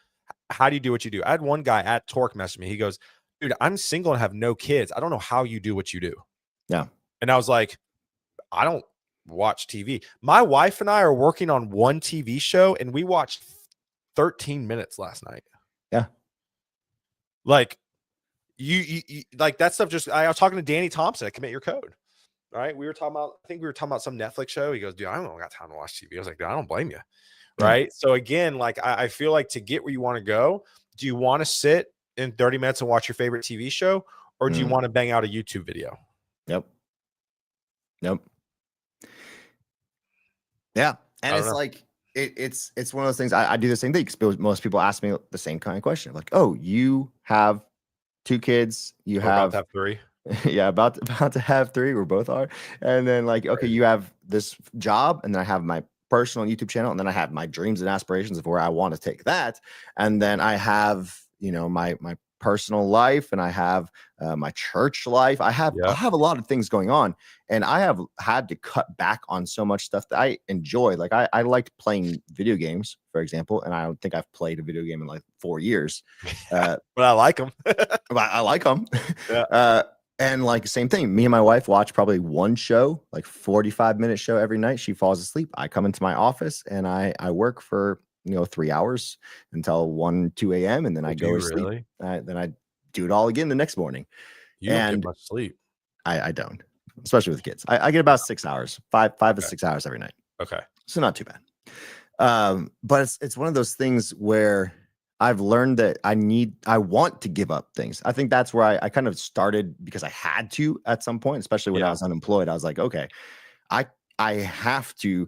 How do you do what you do? I had one guy at Torque message me. He goes, "Dude, I'm single and have no kids. I don't know how you do what you do." Yeah. And I was like, I don't watch TV. My wife and I are working on one TV show, and we watched 13 minutes last night. Yeah. Like you like that stuff. Just I was talking to Danny Thompson at Commit Your Code. All right. I think we were talking about some Netflix show. He goes, "Dude, I don't got time to watch TV." I was like, "Dude, I don't blame you." Right. So again, like I feel like to get where you want to go, do you want to sit in 30 minutes and watch your favorite TV show, or do you want to bang out a YouTube video? Yep. Yeah. And it's like, it's one of those things. I do the same thing, because most people ask me the same kind of question. Like, oh, you have 2 kids, you about to have 3. Yeah, about to have 3. We both are. And then like, okay, you have this job, and then I have my personal YouTube channel, and then I have my dreams and aspirations of where I want to take that. And then I have, my personal life, and I have my church life. I have a lot of things going on, and I have had to cut back on so much stuff that I enjoy. Like I liked playing video games, for example, and I don't think I've played a video game in like 4 years. But I like them. I like them. Yeah. And like same thing, me and my wife watch probably one show, like 45-minute show every night. She falls asleep. I come into my office and I work for 3 hours until 1-2 a.m. and then I go to sleep. Really? Then I do it all again the next morning. You don't get much sleep. I don't, especially with kids. I get about 6 hours, five to 6 hours every night. Okay, so not too bad. But it's one of those things where I've learned that I want to give up things. I think that's where I kind of started, because I had to at some point, especially when I was unemployed. I was like, okay, I have to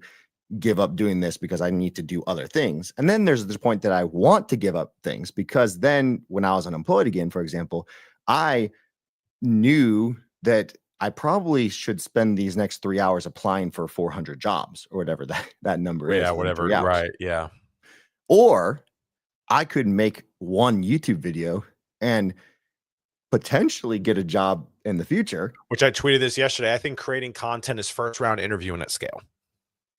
give up doing this because I need to do other things. And then there's this point that I want to give up things, because then when I was unemployed again, for example, I knew that I probably should spend these next 3 hours applying for 400 jobs or whatever that number is. Yeah, whatever. Right. Yeah. Or I could make one YouTube video, but potentially get a job in the future. Which I tweeted this yesterday. I think creating content is first round interviewing at scale.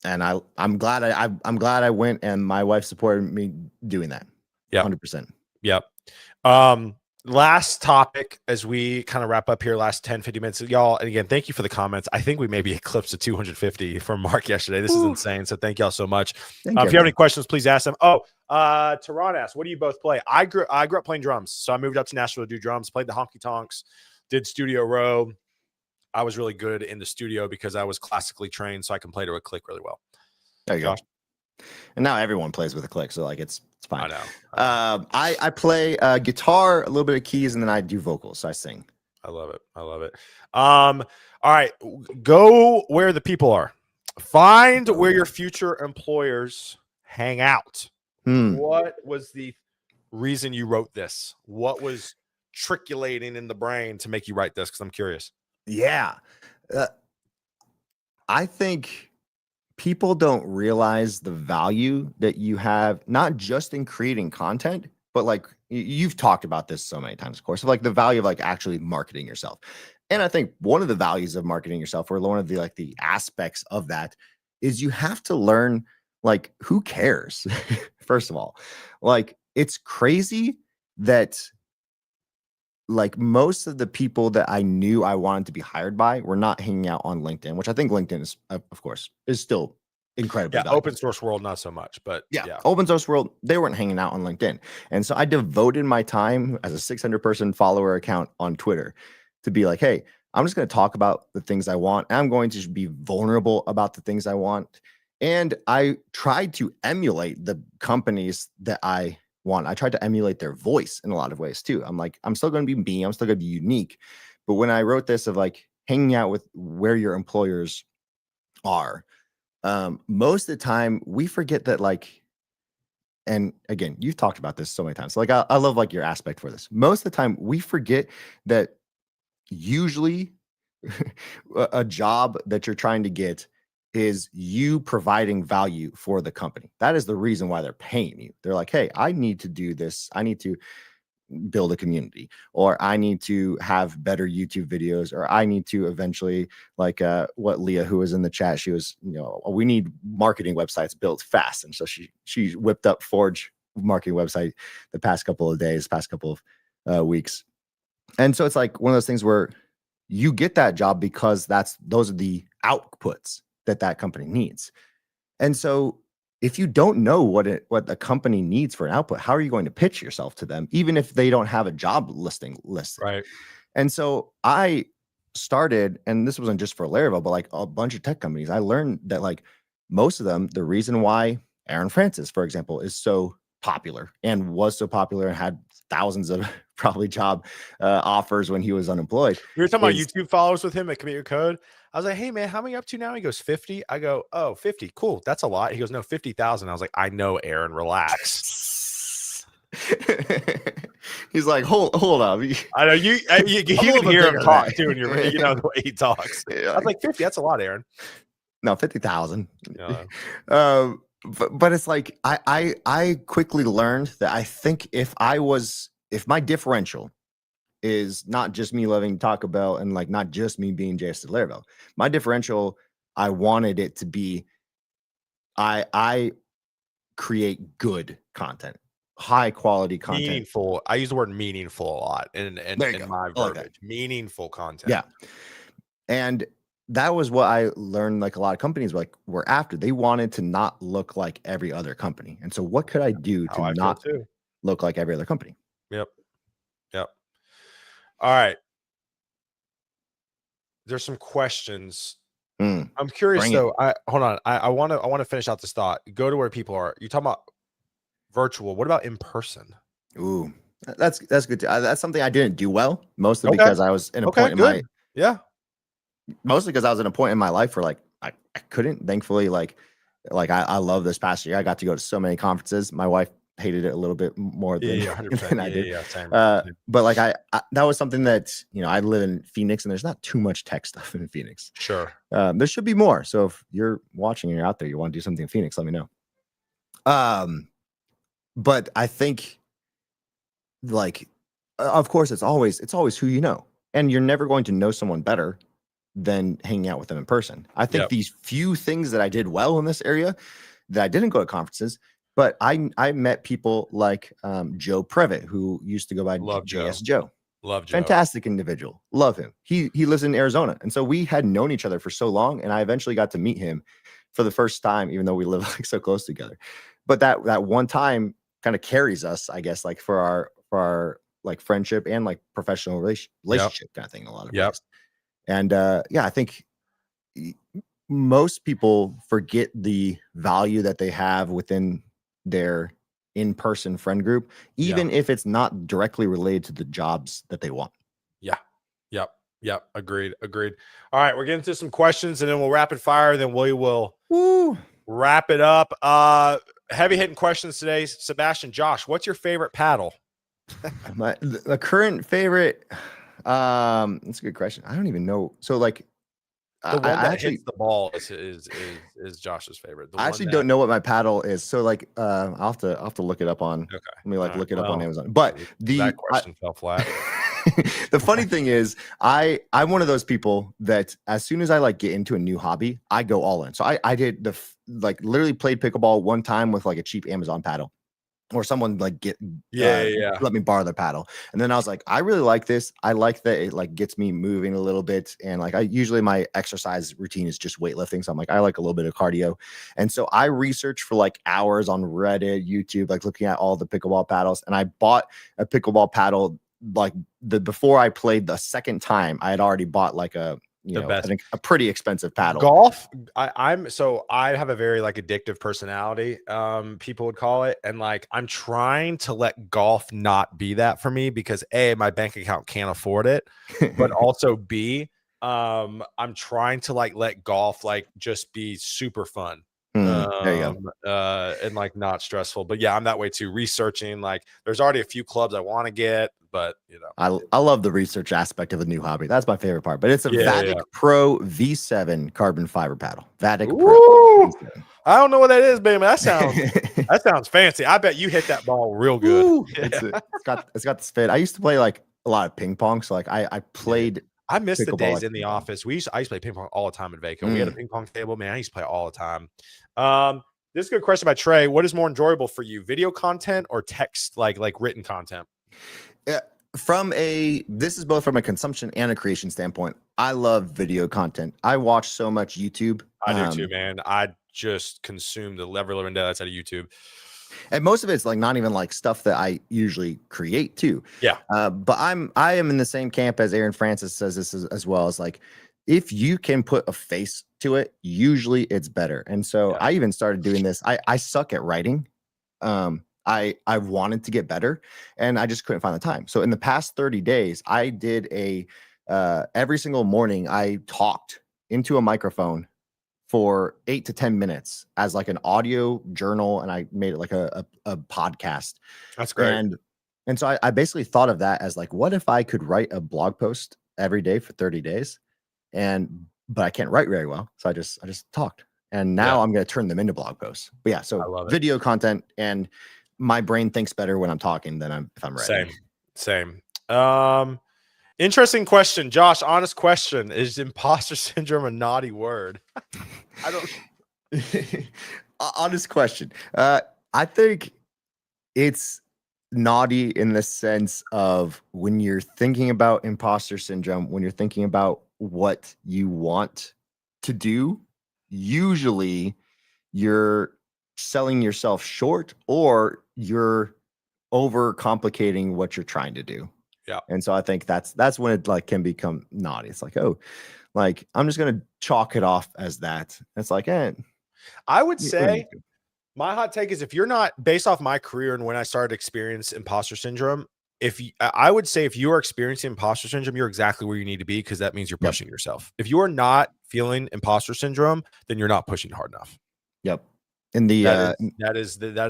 And I'm glad I went, and my wife supported me doing that. Yeah, 100%. Yep. Last topic as we kind of wrap up here, last 10, 50 minutes. Y'all, and again, thank you for the comments. I think we maybe eclipsed the 250 from Mark yesterday. This is insane. So thank y'all so much. If you have any questions, please ask them. Tehran asked, what do you both play? I grew up playing drums. So I moved up to Nashville to do drums, played the honky tonks, did Studio Row. I was really good in the studio because I was classically trained, so I can play to a click really well. There you go. And now everyone plays with a click, so like it's fine. I know. I play guitar, a little bit of keys, and then I do vocals. So I sing. I love it. All right, go where the people are. Find where your future employers hang out. What was the reason you wrote this? What was trickulating in the brain to make you write this? Because I'm curious. Yeah, I think people don't realize the value that you have, not just in creating content, but like you've talked about this so many times, of course, of like the value of like actually marketing yourself. And I think one of the values of marketing yourself, or one of the like the aspects of that, is you have to learn like who cares. First of all, like it's crazy that like most of the people that I knew I wanted to be hired by were not hanging out on LinkedIn, which I think LinkedIn is, of course, is still incredibly valuable. Open source world, not so much, but yeah, open source world, they weren't hanging out on LinkedIn. And so I devoted my time as a 600 person follower account on Twitter to be like, hey, I'm just going to talk about the things I want. And I'm going to be vulnerable about the things I want. And I tried to emulate the companies that I want. I tried to emulate their voice in a lot of ways too. I'm like, I'm still going to be me. I'm still going to be unique. But when I wrote this of like hanging out with where your employers are, most of the time we forget that like, and again, you've talked about this so many times. So like, I love like your aspect for this. Most of the time we forget that usually a job that you're trying to get is you providing value for the company. That is the reason why they're paying you. They're like, hey, I need to do this. I need to build a community, or I need to have better YouTube videos, or I need to eventually like what Leah, who was in the chat, she was, we need marketing websites built fast. And so she whipped up Forge marketing website the past couple of days, past couple of weeks. And so it's like one of those things where you get that job because those are the outputs that company needs. And so if you don't know what the company needs for an output, how are you going to pitch yourself to them, even if they don't have a job listing listed? Right. And so I started, and this wasn't just for Laravel, but like a bunch of tech companies, I learned that like most of them, the reason why Aaron Francis, for example, is so popular and was so popular and had thousands of probably job offers when he was unemployed. We were talking about YouTube followers with him at Commit Your Code. I was like, hey man, how many up to now? He goes 50. I go, oh, 50. Cool. That's a lot. He goes, no, 50,000. I was like, I know, Aaron, relax. He's like, hold up. I know you can hear him talk too, and you know the way he talks. I was like, 50. That's a lot, Aaron. No, 50,000. But it's like I quickly learned that I think if my differential is not just me loving Taco Bell and like not just me being JS Laravel, my differential, I wanted it to be I create good content, high quality content, meaningful. I use the word meaningful a lot in my verbiage. Like meaningful content. Yeah, and that was what I learned. Like a lot of companies were after. They wanted to not look like every other company, and so what could I do to not look like every other company? Yep. All right. There's some questions. I'm curious though. Hold on. I want to finish out this thought. Go to where people are. You're talking about virtual. What about in person? Ooh, that's good. That's something I didn't do well, mostly because I was in a point in my mostly because I was in a point in my life where like I couldn't. Thankfully, like I love this past year. I got to go to so many conferences. My wife hated it a little bit more than I did. Same. But like I that was something that I live in Phoenix, and there's not too much tech stuff in Phoenix. Sure. There should be more. So if you're watching and you're out there, you want to do something in Phoenix, let me know. But I think like of course, it's always who you know, and you're never going to know someone better than hanging out with them in person. I think Yep. these few things that I did well in this area, that I didn't go to conferences, but I met people like Joe Previtt, who used to go by Love JS Joe. Joe. Love Joe. Fantastic individual. Love him. He lives in Arizona. And so we had known each other for so long. And I eventually got to meet him for the first time, even though we live like so close together. But that one time kind of carries us, I guess, like for our like friendship and like professional relationship kind of thing in a lot of ways. And yeah, I think most people forget the value that they have within their in-person friend group, even if it's not directly related to the jobs that they want. Yep. Agreed. All right, we're getting to some questions and then we'll rapid fire. Then we will wrap it up. Heavy hitting questions today. Sebastian, Josh, what's your favorite paddle? The current favorite, that's a good question. I don't even know. So like, The one that actually hits the ball is Josh's favorite. I actually don't know what my paddle is. So like, I'll have to look it up on. Okay. Let me look it up on Amazon. But that question fell flat. The funny thing is, I'm one of those people that as soon as I like get into a new hobby, I go all in. So I did literally played pickleball one time with like a cheap Amazon paddle, or someone like let me borrow their paddle. And then I was like, I really like this. I like that it like gets me moving a little bit. And like usually my exercise routine is just weightlifting. So I'm like, I like a little bit of cardio. And so I researched for like hours on Reddit, YouTube, like looking at all the pickleball paddles. And I bought a pickleball paddle like before I played the second time. I had already bought like I think a pretty expensive paddle. Golf, I have a very like addictive personality, people would call it, and like I'm trying to let golf not be that for me because A, my bank account can't afford it, but also B, I'm trying to like let golf like just be super fun. There you go. And like not stressful. But yeah, I'm that way too. Researching, like there's already a few clubs I want to get, but I love the research aspect of a new hobby. That's my favorite part. But it's a Vatic Pro V7 carbon fiber paddle. Vatic Pro V7. I don't know what that is, baby. That sounds fancy. I bet you hit that ball real good. It's got the spin. I used to play like a lot of ping pong, so like I played. I miss the days in the office. I used to play ping pong all the time at Vaco. We had a ping pong table, man. I used to play all the time. This is a good question by Trey. What is more enjoyable for you, video content or text, like written content? Yeah, this is both from a consumption and a creation standpoint. I love video content. I watch so much YouTube. I do too, man. I just consume the level of that's out of YouTube. And most of it's like not even like stuff that I usually create too. Yeah. But I am in the same camp as Aaron Francis says this as well, as like, if you can put a face to it, usually it's better. And so I even started doing this. I suck at writing. I wanted to get better and I just couldn't find the time. So in the past 30 days, I did every single morning I talked into a microphone for 8 to 10 minutes as like an audio journal, and I made it like a podcast. That's great. And so I basically thought of that as like, what if I could write a blog post every day for 30 days? But I can't write very well. So I just talked. And now I'm going to turn them into blog posts. But yeah, so video content, and my brain thinks better when I'm talking than if I'm writing. Same. Interesting question, Josh. Honest question: is imposter syndrome a naughty word? I don't. Honest question. I think it's naughty in the sense of when you're thinking about imposter syndrome, when you're thinking about what you want to do, usually you're selling yourself short or you're over complicating what you're trying to do. Yeah. And so I think that's when it like can become naughty. It's like, oh, like I'm just gonna chalk it off as that. It's like, I would say my hot take is, if you're not, based off my career and when I started experiencing imposter syndrome, I would say if you are experiencing imposter syndrome, you're exactly where you need to be, because that means you're pushing yourself. If you are not feeling imposter syndrome, then you're not pushing hard enough. Yep. In the that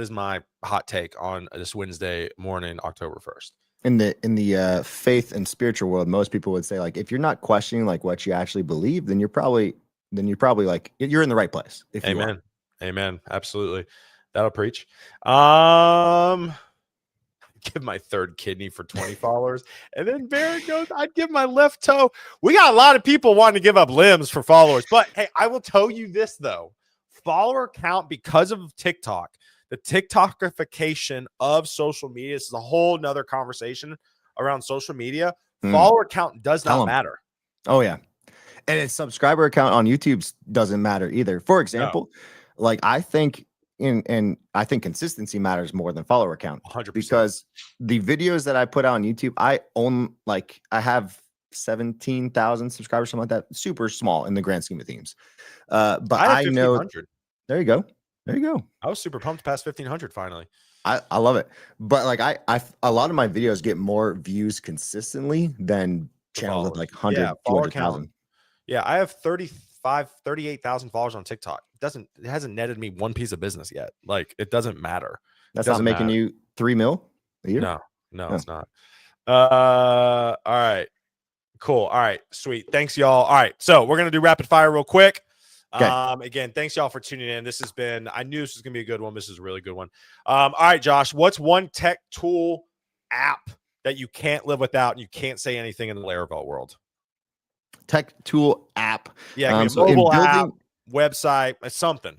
is my hot take on this Wednesday morning, October 1st. In the faith and spiritual world, most people would say, like, if you're not questioning like what you actually believe, then you're probably like you're in the right place. Amen. Absolutely. That'll preach. give my third kidney for 20 followers. And then Barrett goes, I'd give my left toe. We got a lot of people wanting to give up limbs for followers. But hey, I will tell you this, though. Follower count, because of TikTok, the TikTokification of social media, this is a whole nother conversation around social media. Follower count does not matter. Oh, yeah. And its subscriber account on YouTube doesn't matter either. For example, like I think I think consistency matters more than follower count. 100%. Because the videos that I put out on YouTube, I have 17,000 subscribers, something like that. Super small in the grand scheme of things. But I know. There you go. There you go. I was super pumped past 1,500 finally. I love it. But like a lot of my videos get more views consistently than channels with like 100, 200,000. Yeah, I have 38,000 followers on TikTok. It hasn't netted me one piece of business yet. Like, it doesn't matter. That's not making you $3 million a year? No, it's not. All right. Cool. All right. Sweet. Thanks, y'all. All right. So we're going to do rapid fire real quick. Okay. Again, thanks y'all for tuning in. This has been, I knew this was gonna be a good one. This is a really good one. All right, Josh, what's one tech tool app that you can't live without and you can't say anything in the Laravel world? Tech tool app. Yeah, so mobile app, website, something.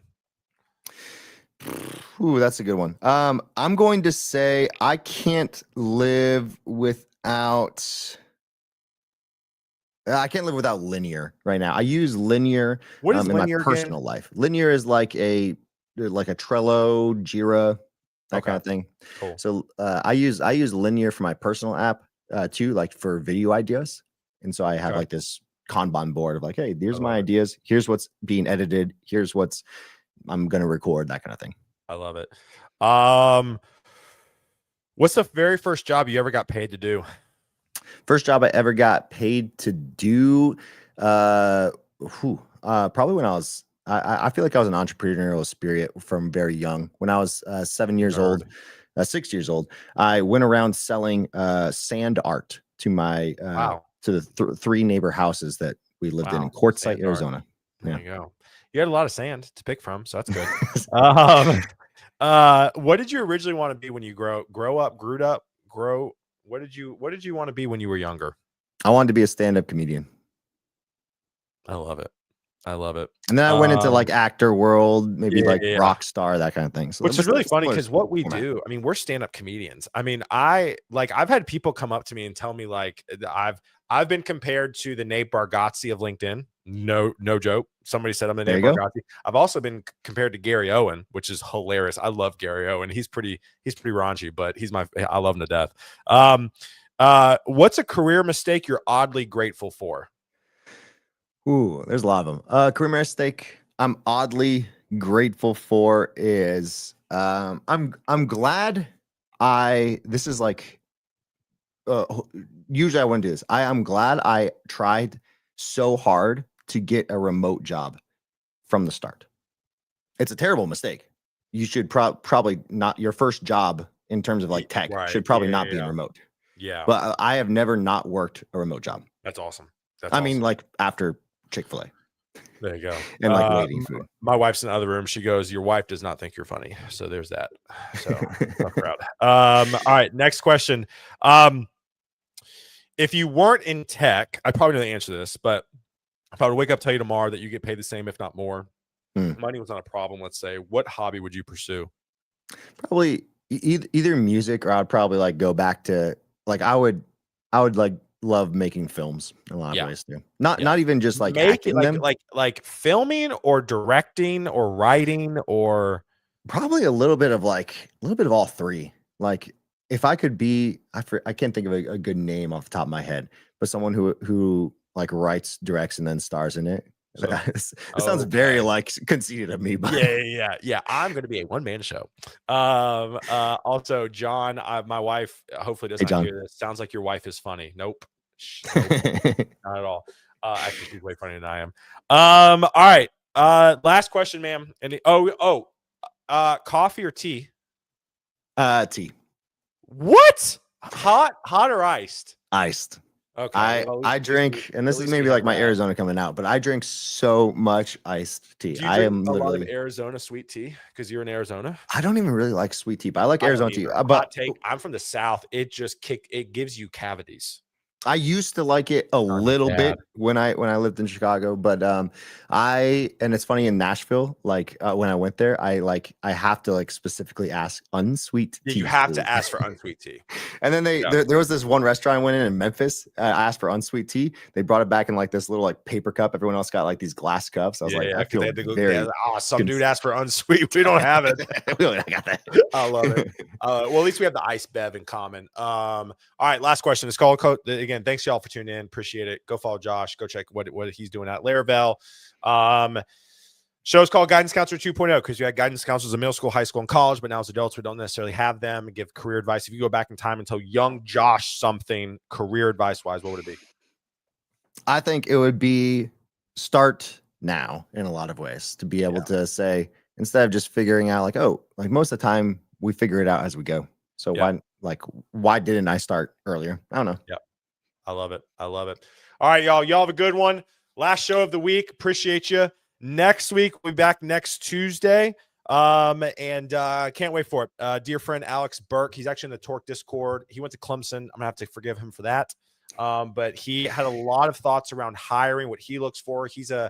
Ooh, that's a good one. I'm going to say I can't live without Linear right now. I use Linear in my personal life. Linear is like a Trello, Jira, that kind of thing. Cool. So I use Linear for my personal app too, like for video ideas. And so I have like this Kanban board of like, hey, here's my ideas. Here's what's being edited. Here's what's I'm gonna record, that kind of thing. I love it. What's the very first job you ever got paid to do? First job I ever got paid to do, probably when I was, I feel like I was an entrepreneurial spirit from very young. When I was 6 years old, I went around selling sand art to my to the three neighbor houses that we lived in Quartzsite, Arizona. There you go. You had a lot of sand to pick from, so that's good. What did you originally want to be when you grew up? What did you want to be when you were younger? I wanted to be a stand-up comedian. I love it. And then I went into like actor world, maybe rock star, that kind of thing. So which is really funny because what we do, I mean, we're stand-up comedians. I mean, I've had people come up to me and tell me like I've been compared to the Nate Bargatze of LinkedIn. No joke. Somebody said I'm the Nate Bargatze. I've also been compared to Gary Owen, which is hilarious. I love Gary Owen. He's pretty raunchy, but I love him to death. What's a career mistake you're oddly grateful for? Ooh, there's a lot of them. Career mistake I'm oddly grateful for is I'm glad this is like usually I wouldn't do this. I'm glad I tried so hard to get a remote job from the start. It's a terrible mistake. You should probably not, your first job in terms of like tech should probably not be remote. Yeah. But I have never not worked a remote job. That's awesome. I mean, like after Chick-fil-A. There you go. And like waiting food. My wife's in the other room. She goes, your wife does not think you're funny. So there's that. So tough crowd. All right. Next question. If you weren't in tech, I probably know the answer to this, but if I would wake up, tell you tomorrow that you get paid the same, if not more, money was not a problem, let's say, what hobby would you pursue? Probably either music, or I'd probably like go back to like, I would like love making films in a lot of ways too. Not even just like acting them. Like filming or directing or writing, or probably a little bit of all three. Like if I could be, I can't think of a good name off the top of my head, but someone who like writes, directs, and then stars in it. So, it sounds very like conceited of me, but yeah. I'm going to be a one-man show. Also, John, my wife hopefully doesn't hear this. Sounds like your wife is funny. Nope. Not at all. Actually, she's way funnier than I am. All right. Last question, ma'am. And coffee or tea? Tea. What? Hot or iced? Iced. Okay. Well, I drink, and this is maybe like my Arizona coming out, but I drink so much iced tea. Do you I drink am a lot of literally. Arizona sweet tea because you're in Arizona? I don't even really like sweet tea, but I like I don't Arizona tea. either. But Hot take. I'm from the South. It gives you cavities. I used to like it a little bit when I lived in Chicago, but and it's funny in Nashville, like when I went there, I have to like specifically ask unsweet Yeah, tea. you have to ask for unsweet tea. And then there was this one restaurant I went in Memphis. I asked for unsweet tea. They brought it back in like this little like paper cup. Everyone else got like these glass cups. I was like, I feel very. Some dude asked for unsweet. We don't have it. We don't got that. I love it. Well, at least we have the ice bev in common. All right, last question. It's called again. Thanks y'all for tuning in. Appreciate it. Go follow Josh. Go check what he's doing at Laravel. Show's called Guidance Counselor 2.0 because you had guidance counselors in middle school, high school, and college, but now as adults, we don't necessarily have them. Give career advice. If you go back in time and tell young Josh something career advice wise, what would it be? I think it would be start now in a lot of ways to be able to say, instead of just figuring out like, oh, like most of the time we figure it out as we go. So why didn't I start earlier? I don't know. Yeah. I love it. I love it. All right, y'all. Y'all have a good one. Last show of the week. Appreciate you. Next week, we'll be back next Tuesday. And can't wait for it. Dear friend Alex Burke, he's actually in the Torque Discord. He went to Clemson. I'm gonna have to forgive him for that. But he had a lot of thoughts around hiring, what he looks for. He's a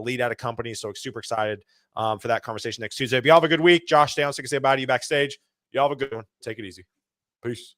lead at a company, so super excited for that conversation next Tuesday. But y'all have a good week. Josh, stay on so I can say bye to you backstage. Y'all have a good one. Take it easy. Peace.